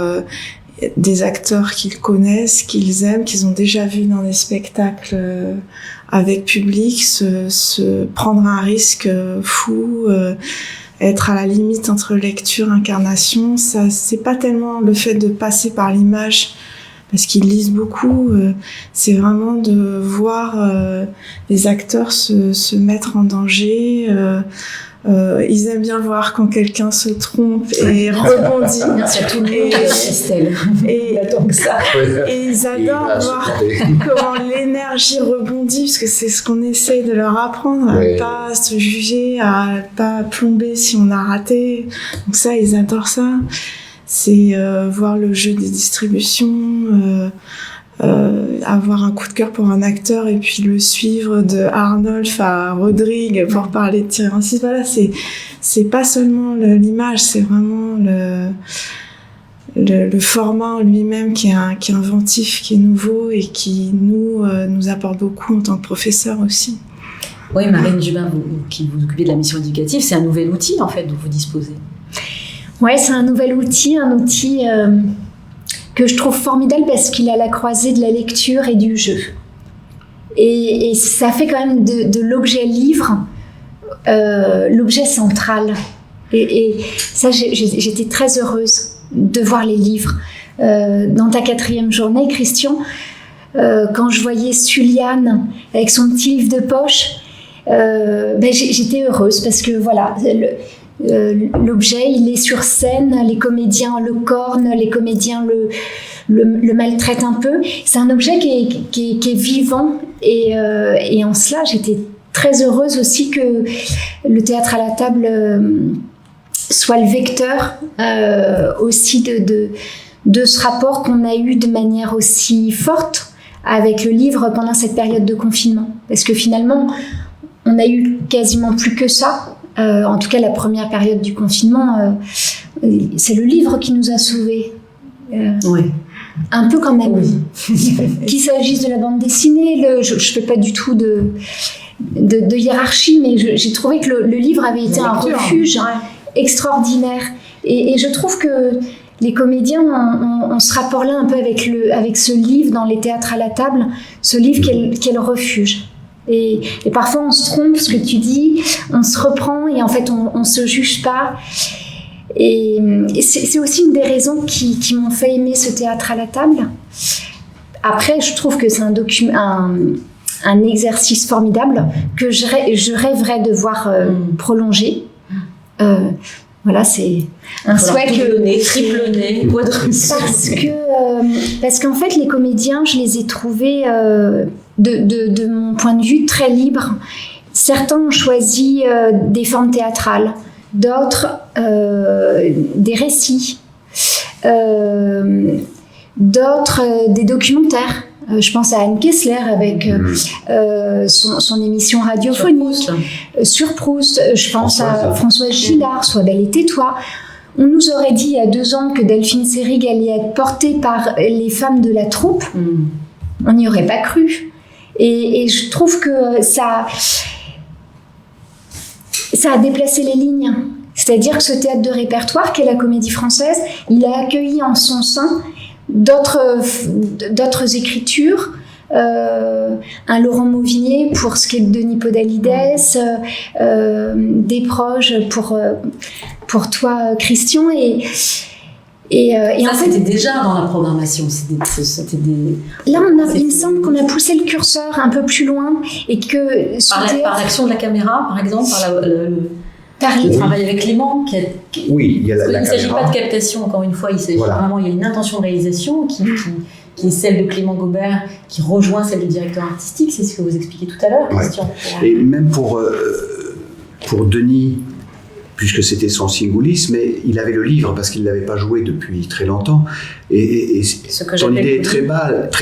des acteurs qu'ils connaissent, qu'ils aiment, qu'ils ont déjà vus dans des spectacles avec public, se prendre un risque fou, être à la limite entre lecture et incarnation. Ça, c'est pas tellement le fait de passer par l'image, parce qu'ils lisent beaucoup, c'est vraiment de voir les acteurs se mettre en danger. Ils aiment bien voir quand quelqu'un se trompe et rebondit. Surtout Estelle. Et ils adorent voir comment l'énergie rebondit, parce que c'est ce qu'on essaie de leur apprendre, à ne pas se juger, à ne pas plomber si on a raté. Donc ça, ils adorent ça. C'est voir le jeu des distributions, avoir un coup de cœur pour un acteur et puis le suivre de Arnolphe à Rodrigue pour parler de Thierry Francis. Voilà, c'est pas seulement l'image, c'est vraiment le format en lui-même qui est inventif, qui est nouveau et qui nous apporte beaucoup en tant que professeur aussi. Oui, Marine Jubin, qui vous occupez de la mission éducative, c'est un nouvel outil en fait dont vous disposez. Ouais, c'est un nouvel outil, que je trouve formidable parce qu'il est à la croisée de la lecture et du jeu. Et ça fait quand même de l'objet livre l'objet central. Et ça, j'étais très heureuse de voir les livres. Dans ta 4e journée, Christian, quand je voyais Suliane avec son petit livre de poche, j'étais heureuse parce que voilà... l'objet, il est sur scène, les comédiens le cornent, les comédiens le maltraitent un peu. C'est un objet qui est vivant et en cela, j'étais très heureuse aussi que le théâtre à la table soit le vecteur aussi de ce rapport qu'on a eu de manière aussi forte avec le livre pendant cette période de confinement. Parce que finalement, on a eu quasiment plus que ça. En tout cas, la première période du confinement, c'est le livre qui nous a sauvés. Oui. Un peu quand même. Oui. Qu'il s'agisse de la bande dessinée, je ne fais pas du tout de hiérarchie, mais j'ai trouvé que le livre avait été un refuge extraordinaire. Et je trouve que les comédiens ont ce rapport-là un peu avec ce livre dans les théâtres à la table, ce livre qui est le refuge. Et parfois on se trompe, ce que tu dis, on se reprend et en fait on se juge pas. Et c'est aussi une des raisons qui m'ont fait aimer ce théâtre à la table. Après, je trouve que c'est un exercice formidable que je rêverais de voir prolonger. Voilà, c'est un souhait triplonner, parce qu'en fait, les comédiens, je les ai trouvés, de mon point de vue, très libres. Certains ont choisi des formes théâtrales, d'autres des récits, d'autres des documentaires. Je pense à Anne Kessler avec son émission radiophonique sur Proust. Je pense à Françoise Gillard, Sois belle et tais-toi. On nous aurait dit il y a 2 ans que Delphine Seyrig allait être portée par les femmes de la troupe. On n'y aurait pas cru. Et je trouve que ça a déplacé les lignes. C'est-à-dire que ce théâtre de répertoire qu'est la Comédie Française, il a accueilli en son sein d'autres écritures, un Laurent Mauvigné pour ce qui est de Denis Podalides, des proches pour toi Christian et ça, en fait, c'était déjà dans la programmation. C'était des... Là, il me semble qu'on a poussé le curseur un peu plus loin et que par l'action de la caméra, par exemple, par le travail avec Clément. Oui, il y a la il ne s'agit caméra. pas de captation, encore une fois, il s'agit vraiment, il y a une intention de réalisation qui est celle de Clément Gobert, qui rejoint celle du directeur artistique, c'est ce que vous expliquez tout à l'heure, Christian. Et même pour Denis, puisque c'était son singulisme, mais il avait le livre parce qu'il ne l'avait pas joué depuis très longtemps. Et son idée est très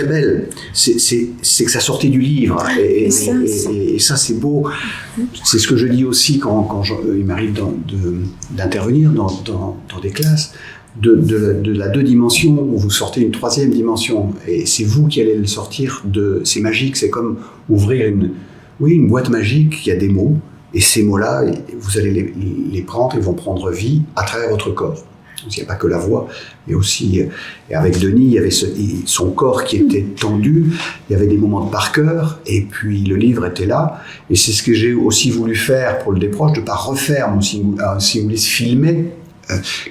belle. C'est que ça sortait du livre. Et ça, c'est beau. C'est ce que je dis aussi quand il m'arrive d'intervenir dans des classes, de la 2 dimensions où vous sortez une 3e dimension. Et c'est vous qui allez le sortir c'est magique. C'est comme ouvrir une boîte magique, il y a des mots. Et ces mots-là, vous allez les prendre, ils vont prendre vie à travers votre corps. Il n'y a pas que la voix, mais aussi, et avec Denis, il y avait son corps qui était tendu, il y avait des moments de par cœur, et puis le livre était là. Et c'est ce que j'ai aussi voulu faire pour le Déproche, de ne pas refaire mon singulisme filmé,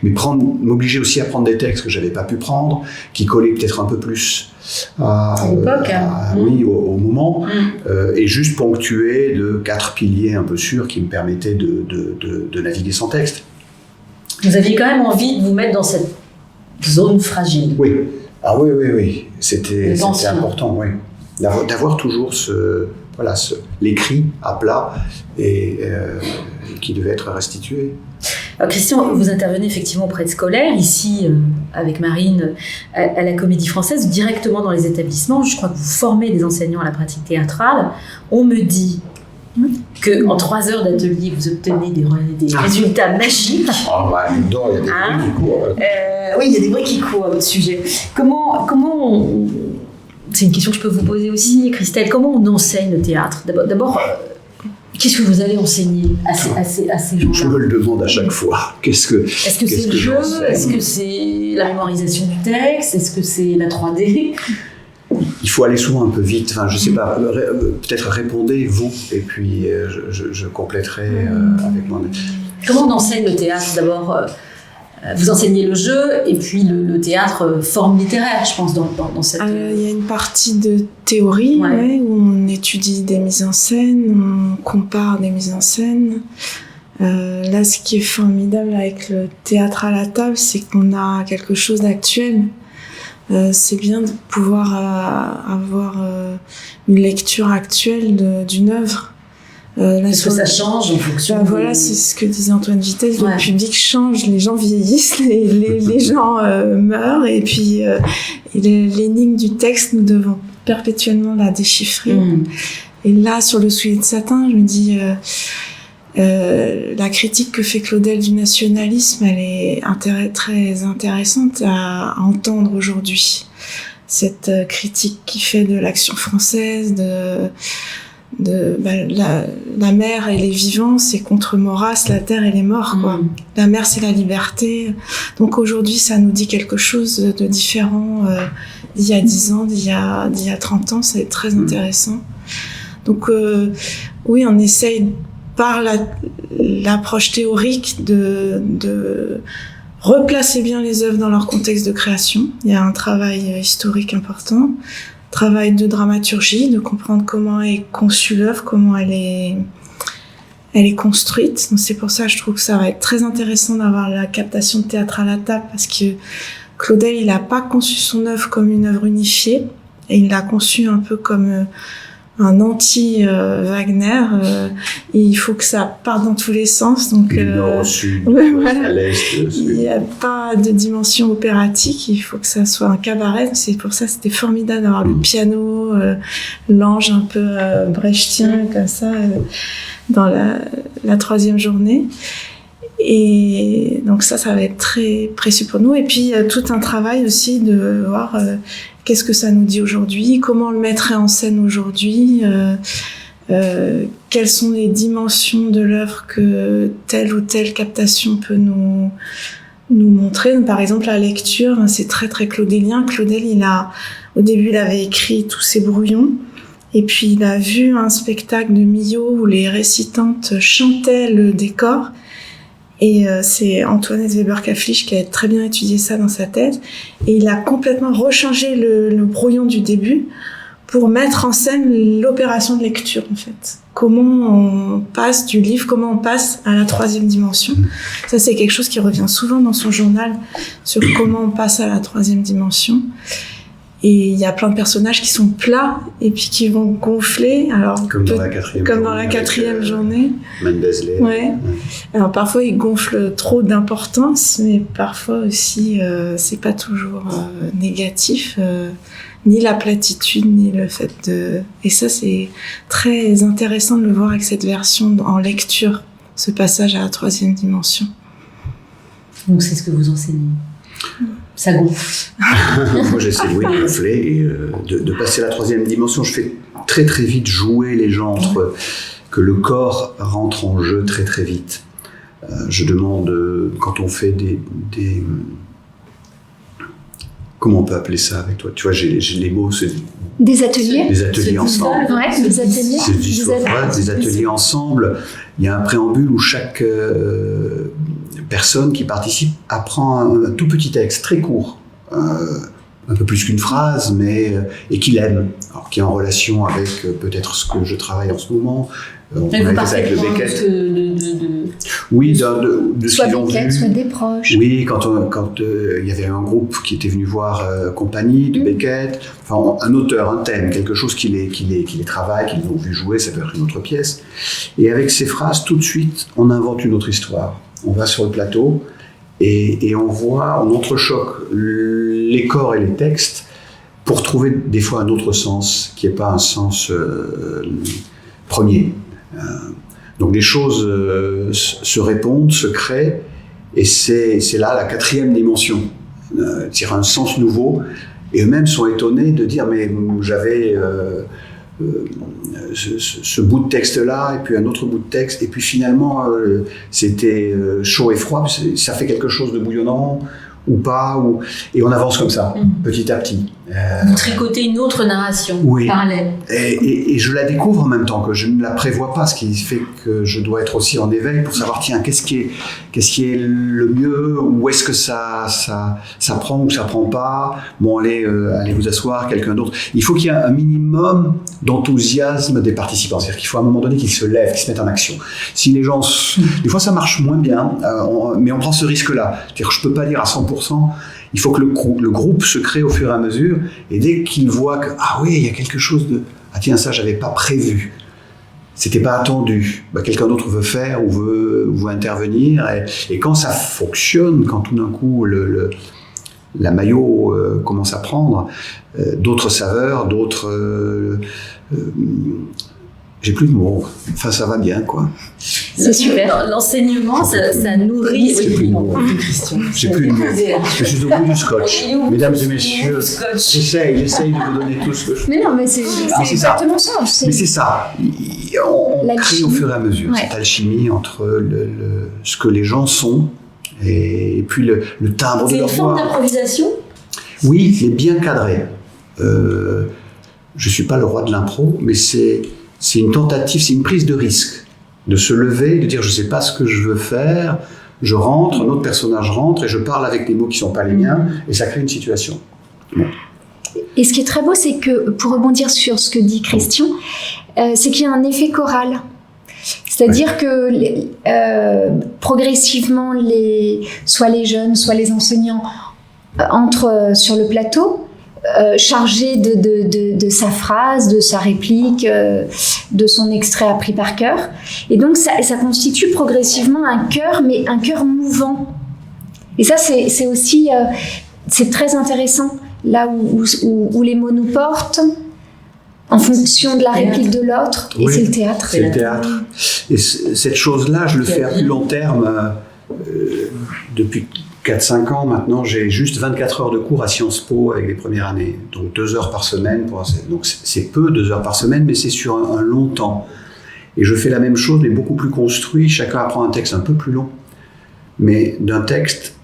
mais m'obliger aussi à prendre des textes que je n'avais pas pu prendre, qui collaient peut-être un peu plus à l'époque, oui, au moment, et juste ponctué de 4 piliers un peu sûrs qui me permettaient de naviguer sans texte. Vous aviez quand même envie de vous mettre dans cette zone fragile. Oui. Ah oui. C'était important, oui. D'avoir toujours l'écrit à plat et qui devait être restitué. Alors Christian, vous intervenez effectivement auprès de scolaires, ici avec Marine à la Comédie Française, directement dans les établissements. Je crois que vous formez des enseignants à la pratique théâtrale. On me dit qu'en 3 heures d'atelier, vous obtenez des résultats magiques. Ah bah, dedans, il y a des bruits qui courent. Oui, il y a des bruits qui courent à votre sujet. Comment c'est une question que je peux vous poser aussi, Christelle. Comment on enseigne le théâtre ? D'abord, qu'est-ce que vous allez enseigner à ces gens-là ? Je me le demande à chaque fois. Est-ce que c'est le jeu ? Est-ce que c'est la mémorisation du texte ? Est-ce que c'est la 3D ? Il faut aller souvent un peu vite. Enfin, je sais pas. Peut-être répondez vous, et puis je compléterai avec moi. Comment on enseigne le théâtre ? D'abord, vous enseignez le jeu et puis le théâtre forme littéraire, je pense, dans cette... Il y a une partie de théorie où on étudie des mises en scène, on compare des mises en scène. Là, ce qui est formidable avec le théâtre à la table, c'est qu'on a quelque chose d'actuel. C'est bien de pouvoir avoir une lecture actuelle d'une œuvre. Parce que ça change en fonction. Voilà, c'est ce que disait Antoine Vitesse. Le public change, les gens vieillissent, les gens meurent, et puis l'énigme du texte, nous devons perpétuellement la déchiffrer. Et là, sur le soulier de satin, je me dis, la critique que fait Claudel du nationalisme, elle est très intéressante à entendre aujourd'hui. Cette critique qui fait de l'action française, la mer et les vivants, c'est contre Maurras, la terre et les morts, quoi. La mer, c'est la liberté. Donc aujourd'hui, ça nous dit quelque chose de différent d'il y a 10 ans, d'il y a 30 ans. C'est très intéressant. Donc oui, on essaye par l'approche théorique de replacer bien les œuvres dans leur contexte de création. Il y a un travail historique important, travail de dramaturgie, de comprendre comment est conçue l'œuvre, comment elle est construite. Donc c'est pour ça que je trouve que ça va être très intéressant d'avoir la captation de théâtre à la table, parce que Claudel, il n'a pas conçu son œuvre comme une œuvre unifiée, et il l'a conçue un peu comme un anti-Wagner. Et il faut que ça parte dans tous les sens. Donc, du nord au sud, voilà. à l'est. Il n'y a pas de dimension opératique, il faut que ça soit un cabaret. C'est pour ça que c'était formidable d'avoir le piano, l'ange un peu brechtien, comme ça, dans la troisième journée. Et donc ça va être très précieux pour nous. Et puis, il y a tout un travail aussi de voir qu'est-ce que ça nous dit aujourd'hui, comment on le mettrait en scène aujourd'hui, quelles sont les dimensions de l'œuvre que telle ou telle captation peut nous montrer. Par exemple, la lecture, c'est très très claudélien. Claudel, au début, il avait écrit tous ses brouillons. Et puis, il a vu un spectacle de Milhaud où les récitantes chantaient le décor. Et c'est Antoinette Weber-Kafflich qui a très bien étudié ça dans sa tête. Et il a complètement rechangé le brouillon du début pour mettre en scène l'opération de lecture, en fait. Comment on passe du livre, comment on passe à la troisième dimension. Ça, c'est quelque chose qui revient souvent dans son journal, sur comment on passe à la troisième dimension. Et il y a plein de personnages qui sont plats et puis qui vont gonfler. Alors, comme dans la quatrième journée. Mendesley. Ouais. Alors parfois ils gonflent trop d'importance, mais parfois aussi c'est pas toujours négatif, ni la platitude, ni le fait de. Et ça, c'est très intéressant de le voir avec cette version en lecture, ce passage à la troisième dimension. Donc c'est ce que vous enseignez. Ça gonfle. Moi, j'essaie de gonfler et de passer à la troisième dimension. Je fais très très vite jouer les gens entre que le corps rentre en jeu très très vite. Je demande, quand on fait des comment on peut appeler ça avec toi? Tu vois, j'ai les mots, c'est des ateliers. Des ateliers ensemble. Ouais, des ateliers. C'est des ateliers ensemble. Il y a un préambule où chaque personne qui participe apprend un tout petit texte très court, un peu plus qu'une phrase, mais et qu'il aime, alors, qui est en relation avec peut-être ce que je travaille en ce moment. On a fait avec le Beckett. Oui, de soit Beckett, soit des proches. Oui, quand il y avait un groupe qui était venu voir Compagnie de Beckett, enfin un auteur, un thème, quelque chose qui les travaille, qu'ils ont vu jouer, ça peut être une autre pièce. Et avec ces phrases, tout de suite, on invente une autre histoire. On va sur le plateau et on entrechoque les corps et les textes pour trouver des fois un autre sens qui n'est pas un sens premier. Donc les choses se répondent, se créent, et c'est là la quatrième dimension, c'est un sens nouveau, et eux-mêmes sont étonnés de dire mais j'avais ce bout de texte-là, et puis un autre bout de texte, et puis finalement c'était chaud et froid, ça fait quelque chose de bouillonnant, ou pas, et on avance comme ça, petit à petit. Vous tricotez une autre narration parallèle. Et je la découvre en même temps que je ne la prévois pas, ce qui fait que je dois être aussi en éveil pour savoir, tiens, qu'est-ce qui est le mieux, où est-ce que ça prend ou ça prend pas. Bon, allez vous asseoir, quelqu'un d'autre. Il faut qu'il y ait un minimum d'enthousiasme des participants. C'est-à-dire qu'il faut à un moment donné qu'ils se lèvent, qu'ils se mettent en action. Si les gens... Des fois, ça marche moins bien, mais on prend ce risque-là. C'est-à-dire que je peux pas dire à 100%, il faut que le groupe se crée au fur et à mesure, et dès qu'ils voient que, ah oui, il y a quelque chose de... Ah tiens, ça, j'avais pas prévu. C'était pas attendu. Quelqu'un d'autre veut faire ou veut intervenir, et quand ça fonctionne, quand tout d'un coup la maillot commence à prendre d'autres saveurs, d'autres... j'ai plus de mots. Enfin, ça va bien, quoi. C'est super. L'enseignement, ça nourrit. J'ai plus de mots. J'ai plus de mots. Je suis au bout du scotch. Mesdames et messieurs, j'essaye de vous donner tout ce que je... Mais non, mais c'est exactement ça. Mais c'est ça. On crée au fur et à mesure Ouais. cette alchimie entre ce que les gens sont et puis le timbre de C'est leur une forme voix. d'improvisation. Oui, mais bien cadré. Je suis pas le roi de l'impro, mais c'est une tentative, c'est une prise de risque. De se lever, de dire je sais pas ce que je veux faire, je rentre, un autre personnage rentre et je parle avec des mots qui sont pas les miens et ça crée une situation. Bon. Et ce qui est très beau, c'est que, pour rebondir sur ce que dit Christian, c'est qu'il y a un effet choral. C'est-à-dire que progressivement, soit les jeunes, soit les enseignants entrent sur le plateau, chargés de sa phrase, de sa réplique, de son extrait appris par cœur. Et donc, ça constitue progressivement un chœur, mais un chœur mouvant. Et ça, c'est aussi c'est très intéressant, là où les mots nous portent, en fonction de la réplique de l'autre, et Oui, c'est le théâtre. C'est le théâtre. Et cette chose-là, je le fais à plus long terme. Depuis 4-5 ans maintenant, j'ai juste 24 heures de cours à Sciences Po avec les premières années. Donc 2 heures par semaine. Donc c'est peu, 2 heures par semaine, mais c'est sur un long temps. Et je fais la même chose, mais beaucoup plus construit. Chacun apprend un texte un peu plus long, mais d'un texte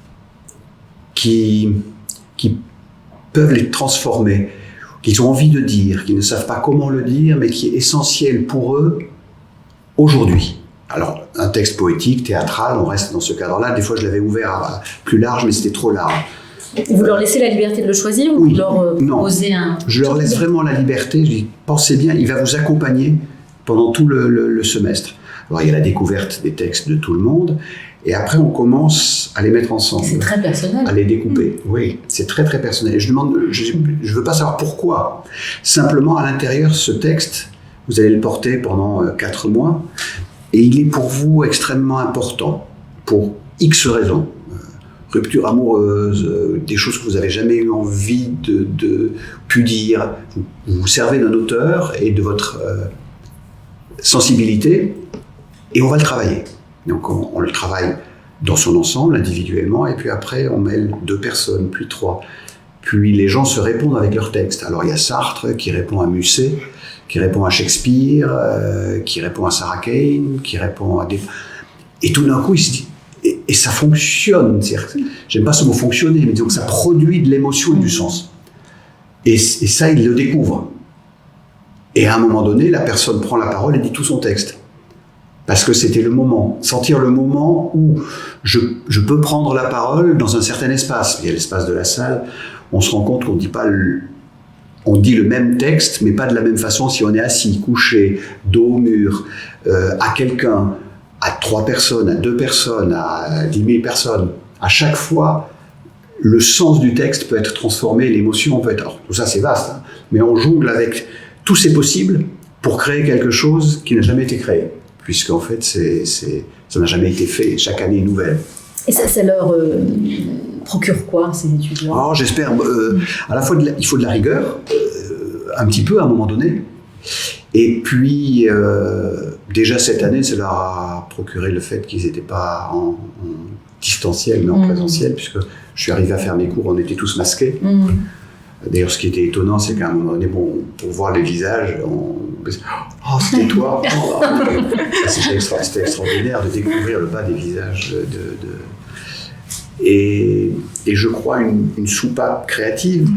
qui peuvent les transformer, qu'ils ont envie de dire, qu'ils ne savent pas comment le dire, mais qui est essentiel pour eux aujourd'hui. Alors, un texte poétique, théâtral, on reste dans ce cadre-là. Des fois, je l'avais ouvert à plus large, mais c'était trop large. Vous leur laissez la liberté de le choisir ou Oui. vous leur Non. posez un... Je leur laisse vraiment la liberté. Je dis, pensez bien, il va vous accompagner pendant tout le semestre. Alors, il y a la découverte des textes de tout le monde, et après, on commence à les mettre ensemble. C'est très personnel. À les découper. Oui, c'est très très personnel. Je veux pas savoir pourquoi. Simplement, à l'intérieur, ce texte, vous allez le porter pendant 4 mois, et il est pour vous extrêmement important, pour X raisons. Rupture amoureuse, des choses que vous n'avez jamais eu envie de pu dire. Vous vous servez d'un auteur et de votre sensibilité, et on va le travailler. Donc on le travaille dans son ensemble, individuellement, et puis après on mêle 2 personnes, puis 3. Puis les gens se répondent avec leurs textes. Alors il y a Sartre qui répond à Musset, qui répond à Shakespeare, qui répond à Sarah Kane, qui répond à des... Et tout d'un coup, il se dit... Et ça fonctionne. J'aime pas ce mot fonctionner, mais disons que ça produit de l'émotion et du sens. Et ça, il le découvre. Et à un moment donné, la personne prend la parole et dit tout son texte. Parce que c'était le moment. Sentir le moment où je peux prendre la parole dans un certain espace. Il y a l'espace de la salle. On se rend compte qu'on dit pas on dit le même texte, mais pas de la même façon si on est assis, couché, dos au mur, à quelqu'un, à 3 personnes, à 2 personnes, à 10 000 personnes. À chaque fois, le sens du texte peut être transformé, l'émotion peut être... Alors, tout ça, c'est vaste, hein, mais on jongle avec tous ces possibles pour créer quelque chose qui n'a jamais été créé. Puisqu'en fait, ça n'a jamais été fait. Chaque année est nouvelle. Et ça leur procure quoi, ces étudiants? Alors, j'espère, à la fois, il faut de la rigueur, un petit peu à un moment donné. Et puis, déjà cette année, ça leur a procuré le fait qu'ils n'étaient pas en distanciel, mais en présentiel, puisque je suis arrivé à faire mes cours, on était tous masqués. D'ailleurs, ce qui était étonnant, c'est qu'à un moment donné, bon, pour voir les visages, oh, c'était toi. C'était extraordinaire de découvrir le bas des visages. Et je crois une soupape créative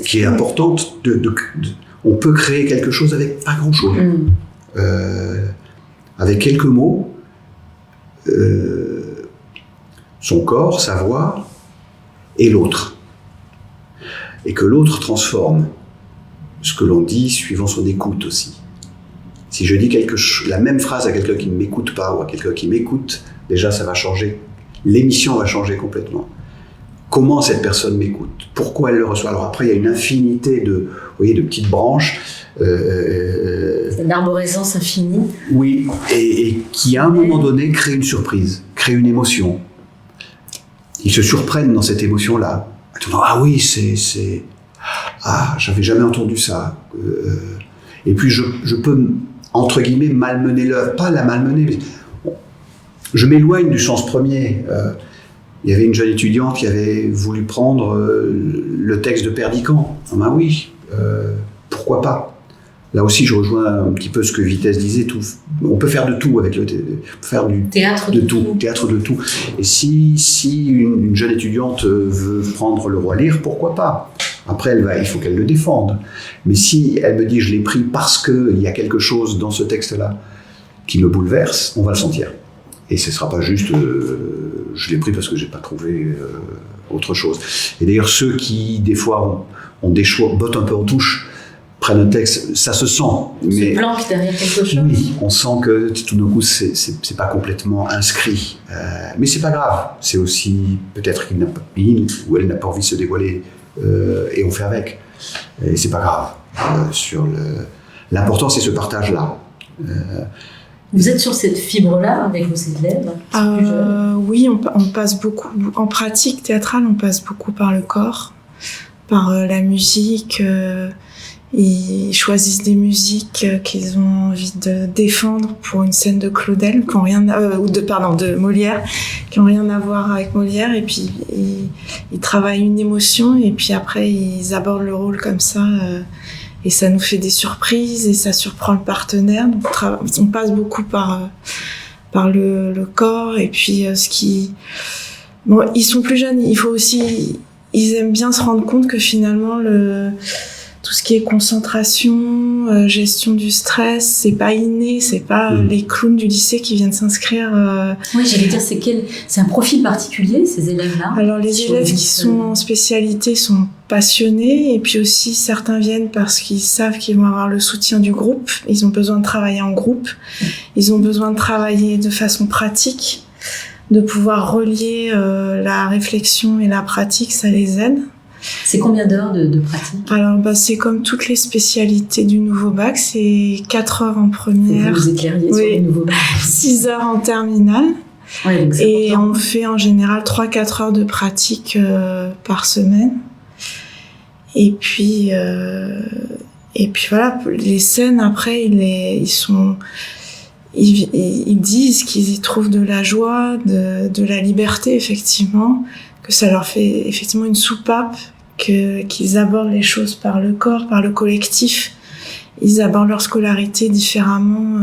qui est importante. On peut créer quelque chose avec pas grand-chose. Avec quelques mots, son corps, sa voix, et l'autre. Et que l'autre transforme ce que l'on dit suivant son écoute aussi. Si je dis la même phrase à quelqu'un qui ne m'écoute pas ou à quelqu'un qui m'écoute, déjà ça va changer. L'émission va changer complètement. Comment cette personne m'écoute? Pourquoi elle le reçoit? Alors après, il y a une infinité de petites branches. C'est une arborescence infinie. Oui, et qui à un moment donné crée une surprise, crée une émotion. Ils se surprennent dans cette émotion-là. Ah oui, j'avais jamais entendu ça. Et puis je peux entre guillemets, malmener l'œuvre. Pas la malmener, mais je m'éloigne du sens premier. Il y avait une jeune étudiante qui avait voulu prendre le texte de Perdiccas. Ah ben oui, pourquoi pas? Là aussi, je rejoins un petit peu ce que Vitesse disait. On peut faire de tout avec faire du théâtre de tout. Théâtre de tout. Et si une jeune étudiante veut prendre Le Roi Lear, pourquoi pas? Après, il faut qu'elle le défende. Mais si elle me dit je l'ai pris parce qu'il y a quelque chose dans ce texte-là qui me bouleverse, on va le sentir. Et ce ne sera pas juste je l'ai pris parce que je n'ai pas trouvé autre chose. Et d'ailleurs, ceux qui, des fois, ont des choix, bottent un peu en touche, prennent un texte, ça se sent. Mais se planque derrière quelque chose. Oui, on sent que tout d'un coup, c'est pas complètement inscrit. Mais c'est pas grave. C'est aussi peut-être qu'il ou elle n'a pas envie de se dévoiler et on fait avec. Et c'est pas grave. L'important, c'est ce partage-là. Vous êtes sur cette fibre-là avec vos élèves Oui, on passe beaucoup. En pratique théâtrale, on passe beaucoup par le corps, par la musique. Ils choisissent des musiques qu'ils ont envie de défendre pour une scène de Claudel, de Molière, qui n'ont rien à voir avec Molière. Et puis ils travaillent une émotion et puis après ils abordent le rôle comme ça. Et ça nous fait des surprises et ça surprend le partenaire. Donc on passe beaucoup par le corps et puis ils sont plus jeunes. Ils aiment bien se rendre compte que finalement tout ce qui est concentration, gestion du stress, c'est pas inné, c'est pas les clowns du lycée qui viennent s'inscrire. Oui, j'allais dire, c'est un profil particulier, ces élèves-là. Alors les élèves qui sont en spécialité sont passionnés et puis aussi certains viennent parce qu'ils savent qu'ils vont avoir le soutien du groupe. Ils ont besoin de travailler en groupe, ils ont besoin de travailler de façon pratique, de pouvoir relier la réflexion et la pratique, ça les aide. C'est combien d'heures de pratique? Alors, c'est comme toutes les spécialités du nouveau bac, c'est 4 heures en première. Vous éclairiez sur le nouveau bac. 6 heures en terminale. Ouais, donc et on fait en général 3-4 heures de pratique par semaine. Et puis voilà, les scènes après, ils disent qu'ils y trouvent de la joie, de la liberté, effectivement, que ça leur fait effectivement une soupape, qu'ils abordent les choses par le corps, par le collectif. Ils abordent leur scolarité différemment.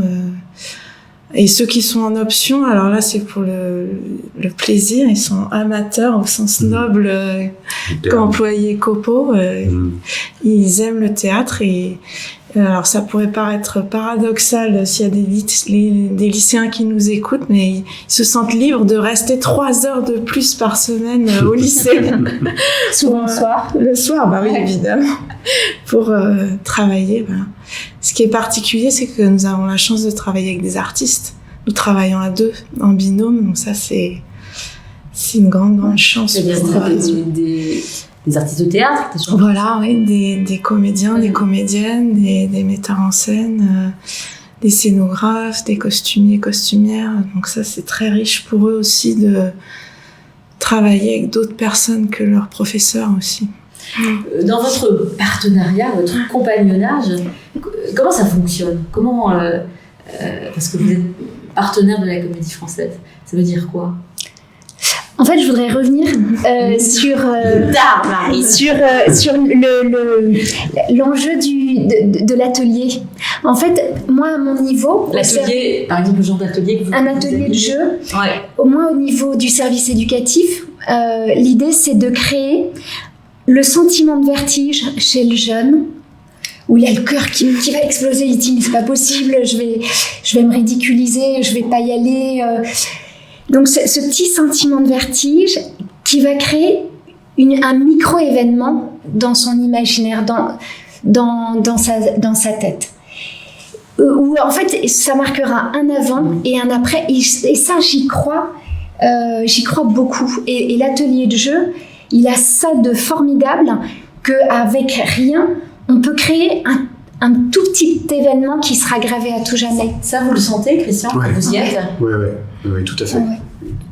Et ceux qui sont en option, alors là c'est pour le plaisir, ils sont amateurs au sens noble qu'employait Copo. Ils aiment le théâtre et alors ça pourrait paraître paradoxal s'il y a des lycéens qui nous écoutent, mais ils se sentent libres de rester 3 heures de plus par semaine au lycée. Souvent le soir. Le soir, bah oui, évidemment, pour travailler. Voilà. Ce qui est particulier, c'est que nous avons la chance de travailler avec des artistes. Nous travaillons à 2, en binôme, donc ça c'est une grande chance. Des artistes de théâtre, voilà, oui, des comédiens, des comédiennes, des metteurs en scène, des scénographes, des costumiers, costumières. Donc ça, c'est très riche pour eux aussi de travailler avec d'autres personnes que leurs professeurs aussi. Dans votre partenariat, votre compagnonnage, comment ça fonctionne? Parce que vous êtes partenaire de la Comédie Française, ça veut dire quoi? En fait, je voudrais revenir sur l'enjeu de l'atelier. En fait, moi, à mon niveau... L'atelier, par exemple, le genre d'atelier que vous... Un atelier de jeu, au moins au niveau du service éducatif, l'idée, c'est de créer le sentiment de vertige chez le jeune, où il y a le cœur qui va exploser, il dit « mais c'est pas possible, je vais me ridiculiser, je vais pas y aller... Donc ce petit sentiment de vertige qui va créer un micro-événement dans son imaginaire, dans sa tête. Où en fait ça marquera un avant et un après, et ça j'y crois beaucoup. Et l'atelier de jeu, il a ça de formidable qu'avec rien, on peut créer un tout petit événement qui sera gravé à tout jamais. Ça, vous le sentez, Christian? Ouais. Vous y êtes? Oui, tout à fait. Ouais.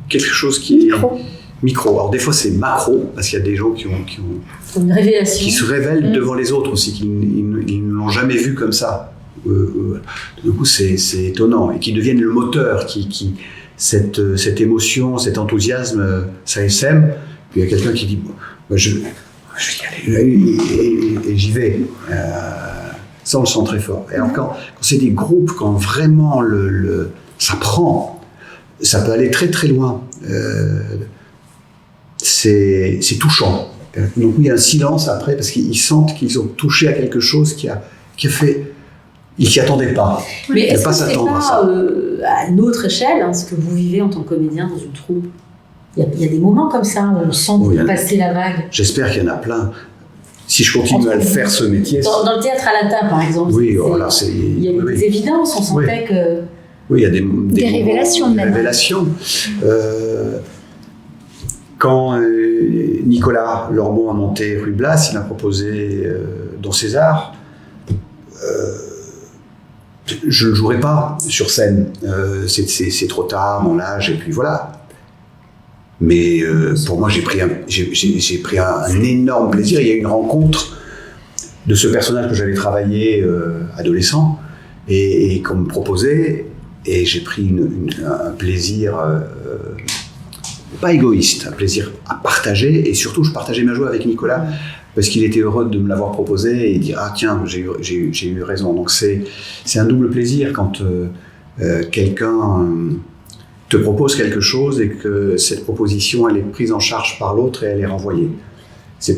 Quelque chose qui micro. Alors des fois c'est macro, parce qu'il y a des gens qui une révélation. qui se révèlent devant les autres aussi, qui ne l'ont jamais vu comme ça. du coup c'est étonnant, et qui deviennent le moteur, cette émotion, cet enthousiasme, ça essaime. Puis il y a quelqu'un qui dit je vais y aller, et j'y vais. Ça on le sent très fort. Et alors quand c'est des groupes, quand vraiment ça prend, ça peut aller très très loin. C'est touchant. Donc il y a un silence après, parce qu'ils sentent qu'ils ont touché à quelque chose qui a fait. Ils s'y attendaient pas. Mais est-ce pas que c'est s'attendre pas à ça. À une autre échelle, hein, ce que vous vivez en tant que comédien dans une troupe? Il y a des moments comme ça où on sent que vous passez la vague. J'espère qu'il y en a plein. Si je continue à le faire, ce métier... Dans le théâtre à la table, par exemple. Oui, voilà, c'est... Il y a des évidences, on sentait que... Oui, il y a des révélations moments, même. Des révélations. Quand Nicolas Lormeau a monté Ruy Blas, il m'a proposé Don César. Je ne le jouerai pas sur scène. C'est trop tard, mon âge, et puis voilà. Mais pour moi, j'ai pris un énorme plaisir. Il y a eu une rencontre de ce personnage que j'avais travaillé adolescent et qu'on me proposait, et j'ai pris un plaisir pas égoïste, un plaisir à partager, et surtout je partageais ma joie avec Nicolas parce qu'il était heureux de me l'avoir proposé et dire tiens, j'ai eu raison. Donc c'est un double plaisir quand quelqu'un te propose quelque chose et que cette proposition elle est prise en charge par l'autre et elle est renvoyée. Ce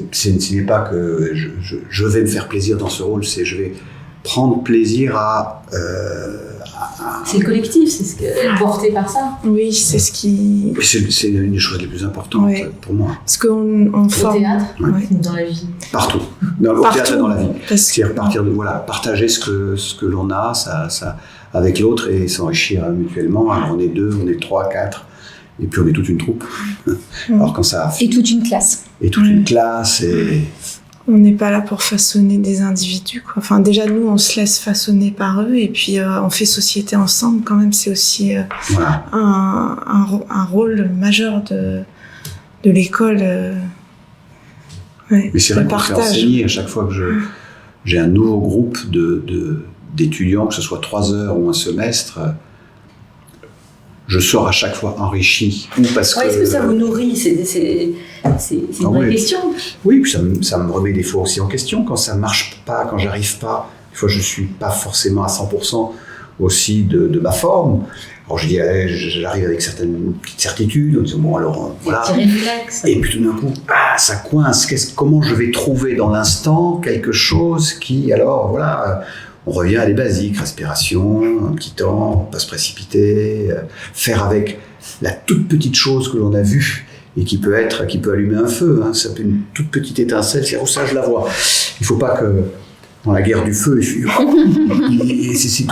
n'est pas que je vais me faire plaisir dans ce rôle, c'est je vais prendre plaisir à c'est le collectif, c'est ce que porté par ça. Oui, c'est ce qui... C'est une des choses les plus importantes pour moi. Parce qu'on au forme... théâtre, dans la vie. Partout. Au théâtre et dans la vie. C'est-à-dire partager ce que l'on a ça, avec l'autre et s'enrichir mutuellement. Alors on est 2, on est 3, 4, et puis on est toute une troupe. Alors quand ça... Et toute une classe. Et toute une classe, et... On n'est pas là pour façonner des individus, quoi. Enfin, déjà, nous, on se laisse façonner par eux, et puis on fait société ensemble, quand même. C'est aussi un rôle majeur de l'école. Mais c'est vrai qu'on se fait enseigner à chaque fois que j'ai un nouveau groupe d'étudiants, que ce soit 3 heures ou un semestre, je sors à chaque fois enrichi. Est-ce que ça vous nourrit? C'est une vraie question. Oui, puis ça me remet des fois aussi en question. Quand ça ne marche pas, quand j'arrive pas, des fois je ne suis pas forcément à 100% aussi de ma forme. Alors je dis, j'arrive avec certaines petites certitudes, en disant bon alors voilà. Et puis tout d'un coup, ça coince. Comment je vais trouver dans l'instant quelque chose qui, alors voilà, on revient à des basiques, respiration, un petit temps, pas se précipiter, faire avec la toute petite chose que l'on a vue et qui peut allumer un feu. Hein. Ça peut une toute petite étincelle, c'est ça je la vois. Il ne faut pas que dans la guerre du feu, c'est tout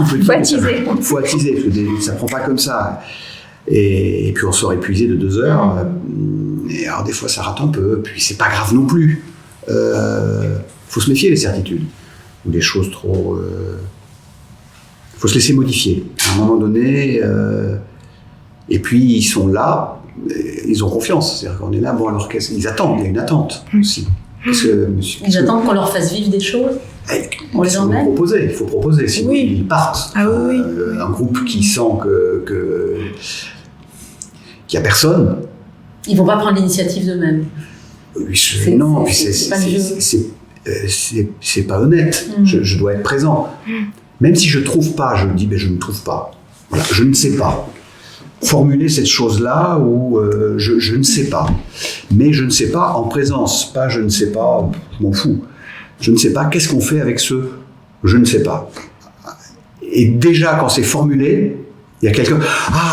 petit. Faut attiser, parce que ça prend pas comme ça. Et puis on sort épuisé de 2 heures. Et alors des fois ça rate un peu, puis c'est pas grave non plus. Faut se méfier des certitudes ou des choses trop. Faut se laisser modifier. À un moment donné, et puis ils sont là, ils ont confiance. C'est-à-dire qu'on est là, bon alors ils attendent, il y a une attente aussi. Ils attendent qu'on leur fasse vivre des choses. On les emmène. Il faut proposer, sinon ils partent. Un groupe qui sent qu'il n'y a personne. Ils ne vont pas prendre l'initiative d'eux-mêmes. Non, c'est pas honnête. Je dois être présent. Même si je ne trouve pas, je me dis, je ne trouve pas. Voilà, je ne sais pas. Formuler cette chose-là où je ne sais pas. Mais je ne sais pas en présence. Pas je ne sais pas, je m'en fous. Je ne sais pas, qu'est-ce qu'on fait avec ce je ne sais pas. Et déjà, quand c'est formulé, il y a quelqu'un,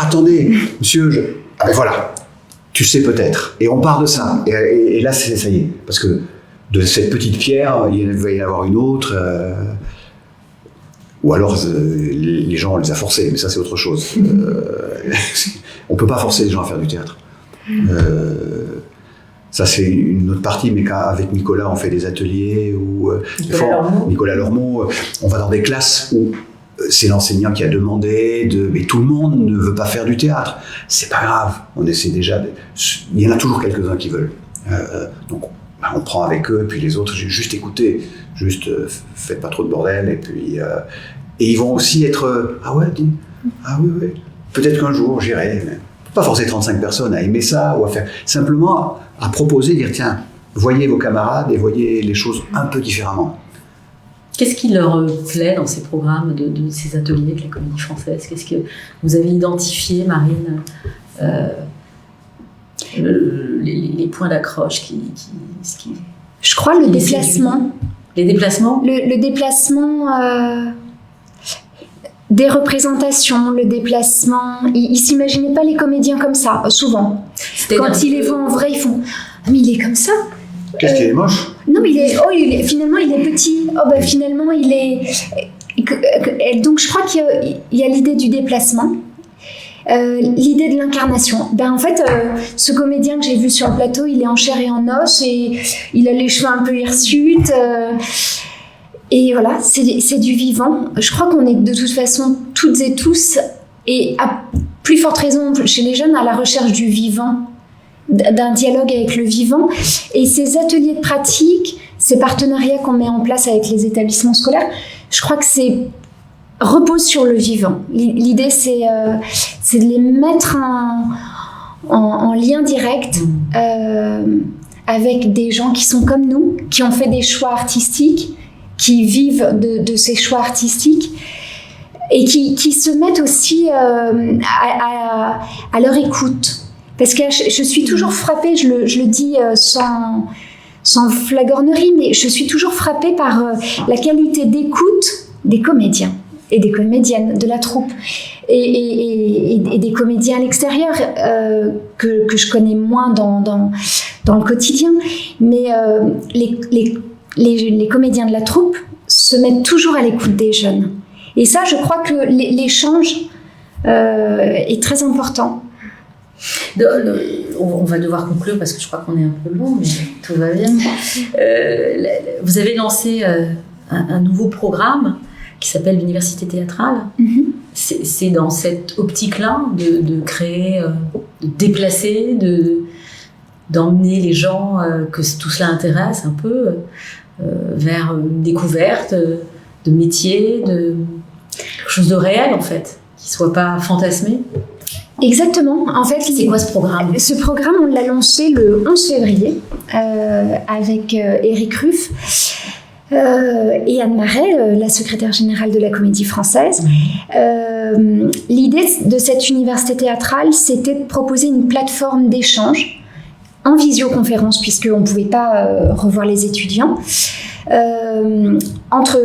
attendez, monsieur, ben voilà, tu sais peut-être. Et on part de ça. Et là, ça y est. Parce que de cette petite pierre, il va y en avoir une autre. Ou alors, les gens, on les a forcés, mais ça, c'est autre chose. On ne peut pas forcer les gens à faire du théâtre. Ça, c'est une autre partie, mais avec Nicolas, on fait des ateliers où Nicolas Lormeau, on va dans des classes où c'est l'enseignant qui a demandé, mais tout le monde ne veut pas faire du théâtre. C'est pas grave, on essaie déjà. Il y en a toujours quelques-uns qui veulent. Donc, on prend avec eux, puis les autres, juste écoutez, juste faites pas trop de bordel, Et ils vont aussi être ah oui, peut-être qu'un jour j'irai. Pas forcer 35 personnes à aimer ça ou à faire. Simplement à proposer, dire tiens, voyez vos camarades et voyez les choses un peu différemment. Qu'est-ce qui leur plaît dans ces programmes, de ces ateliers de la Comédie Française? Qu'est-ce que vous avez identifié, Marine, les points d'accroche Je crois le déplacement. Les déplacements? Le déplacement des représentations, le déplacement. Ils s'imaginaient pas les comédiens comme ça, souvent. Quand ils les voient en vrai, ils font « Ah, mais il est comme ça !» Qu'est-ce qu'il est moche? Non, finalement, il est petit. Finalement, il est... Donc, je crois qu'il y a l'idée du déplacement, l'idée de l'incarnation. En fait, ce comédien que j'ai vu sur le plateau, il est en chair et en os, et il a les cheveux un peu hirsutes. Et voilà, c'est du vivant. Je crois qu'on est de toute façon, toutes et tous, et à plus forte raison chez les jeunes, à la recherche du vivant, d'un dialogue avec le vivant. Et ces ateliers de pratique, ces partenariats qu'on met en place avec les établissements scolaires, je crois que repose sur le vivant. L'idée, c'est de les mettre en lien direct avec des gens qui sont comme nous, qui ont fait des choix artistiques, qui vivent de ces choix artistiques et qui se mettent aussi à leur écoute. Parce que je suis toujours frappée, je le dis sans flagornerie, mais je suis toujours frappée par la qualité d'écoute des comédiens et des comédiennes de la troupe et des comédiens à l'extérieur que je connais moins dans le quotidien. Mais les comédiens de la troupe se mettent toujours à l'écoute des jeunes. Et ça, je crois que l'échange est très important. On va devoir conclure parce que je crois qu'on est un peu long, mais tout va bien. Vous avez lancé un nouveau programme qui s'appelle l'Université théâtrale. Mm-hmm. C'est dans cette optique-là de créer, de déplacer, d'emmener les gens que tout cela intéresse un peu vers une découverte de métiers, de quelque chose de réel en fait, qui ne soit pas fantasmé. Exactement. En fait, c'est quoi ce programme? Ce programme, on l'a lancé le 11 février avec Éric Ruff et Anne Marais, la secrétaire générale de la Comédie Française. L'idée de cette université théâtrale, c'était de proposer une plateforme d'échange en visioconférence, puisqu'on ne pouvait pas revoir les étudiants, entre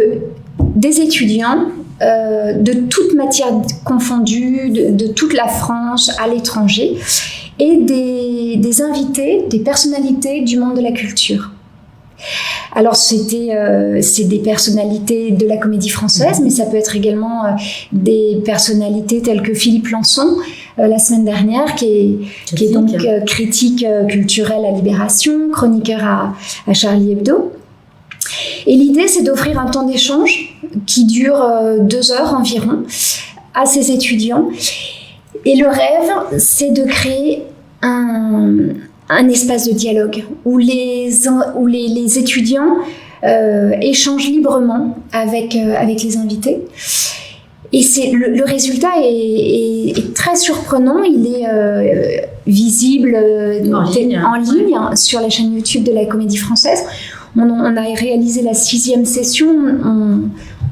des étudiants de toute matière confondue, de toute la France, à l'étranger, et des invités, des personnalités du monde de la culture. Alors c'est des personnalités de la Comédie Française, mais ça peut être également des personnalités telles que Philippe Lançon, la semaine dernière, qui est donc critique culturelle à Libération, chroniqueur à Charlie Hebdo. Et l'idée, c'est d'offrir un temps d'échange qui dure 2 heures environ à ces étudiants. Et le rêve, c'est de créer un espace de dialogue où les étudiants échangent librement avec les invités. Et le résultat est très surprenant. Il est visible en ligne sur la chaîne YouTube de la Comédie Française. On a réalisé la 6e session.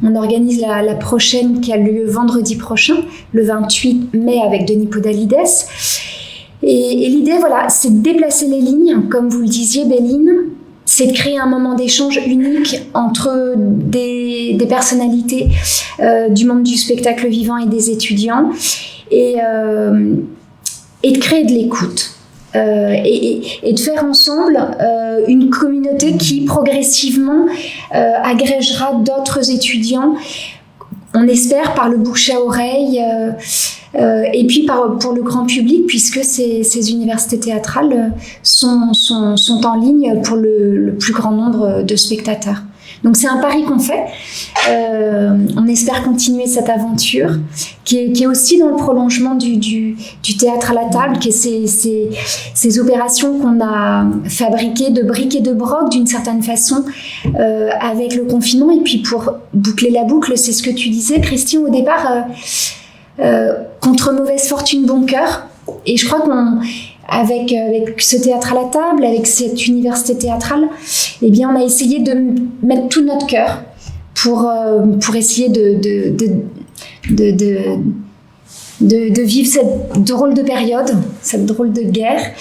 On organise la prochaine qui a lieu vendredi prochain, le 28 mai, avec Denis Podalides. Et l'idée, voilà, c'est de déplacer les lignes, comme vous le disiez, Béline. C'est de créer un moment d'échange unique entre des personnalités du monde du spectacle vivant et des étudiants, et de créer de l'écoute. Et de faire ensemble une communauté qui progressivement agrégera d'autres étudiants, on espère par le bouche à oreille, et puis pour le grand public, puisque ces universités théâtrales sont en ligne pour le plus grand nombre de spectateurs. Donc c'est un pari qu'on fait. On espère continuer cette aventure qui est aussi dans le prolongement du théâtre à la table, qui est ces opérations qu'on a fabriquées de briques et de broc d'une certaine façon avec le confinement. Et puis pour boucler la boucle, c'est ce que tu disais, Christian, au départ, contre mauvaise fortune, bon cœur. Et je crois avec ce théâtre à la table, avec cette université théâtrale, eh bien, on a essayé de mettre tout notre cœur pour essayer de vivre cette drôle de période, cette drôle de guerre.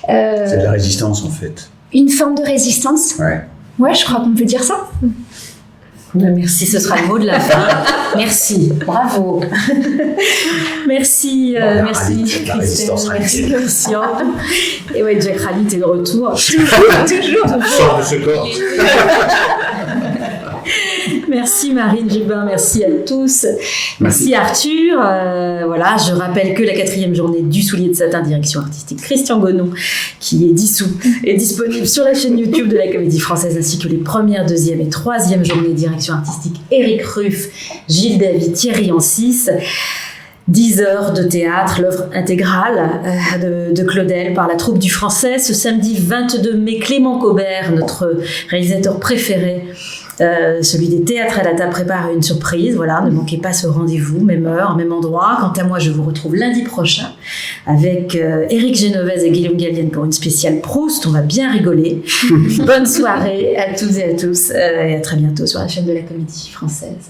C'est de la résistance, en fait. Une forme de résistance. Ouais, je crois qu'on peut dire ça. Merci, ce sera le mot de la fin. Merci, bravo. Merci, merci Christelle, merci Christian. Et ouais, Jack Ralite est de retour. Toujours. Sors de ce corps. Merci Marine Jubin, merci à tous. Merci Arthur. Voilà, je rappelle que la 4e journée du Soulier de Satin, direction artistique Christian Gonon, qui est dissous, est disponible sur la chaîne YouTube de la Comédie Française, ainsi que les 1re, 2e et 3e journées direction artistique Éric Ruff, Gilles Davy, Thierry Ancis. 10 heures de théâtre, l'œuvre intégrale de Claudel par la troupe du Français. Ce samedi 22 mai, Clément Cobert, notre réalisateur préféré, celui des théâtres à la table, prépare une surprise. Voilà, ne manquez pas ce rendez-vous, même heure, même endroit. Quant à moi, je vous retrouve lundi prochain avec Éric Genovese et Guillaume Gallienne pour une spéciale Proust. On va bien rigoler. Bonne soirée à toutes et à tous et à très bientôt sur la chaîne de la Comédie Française.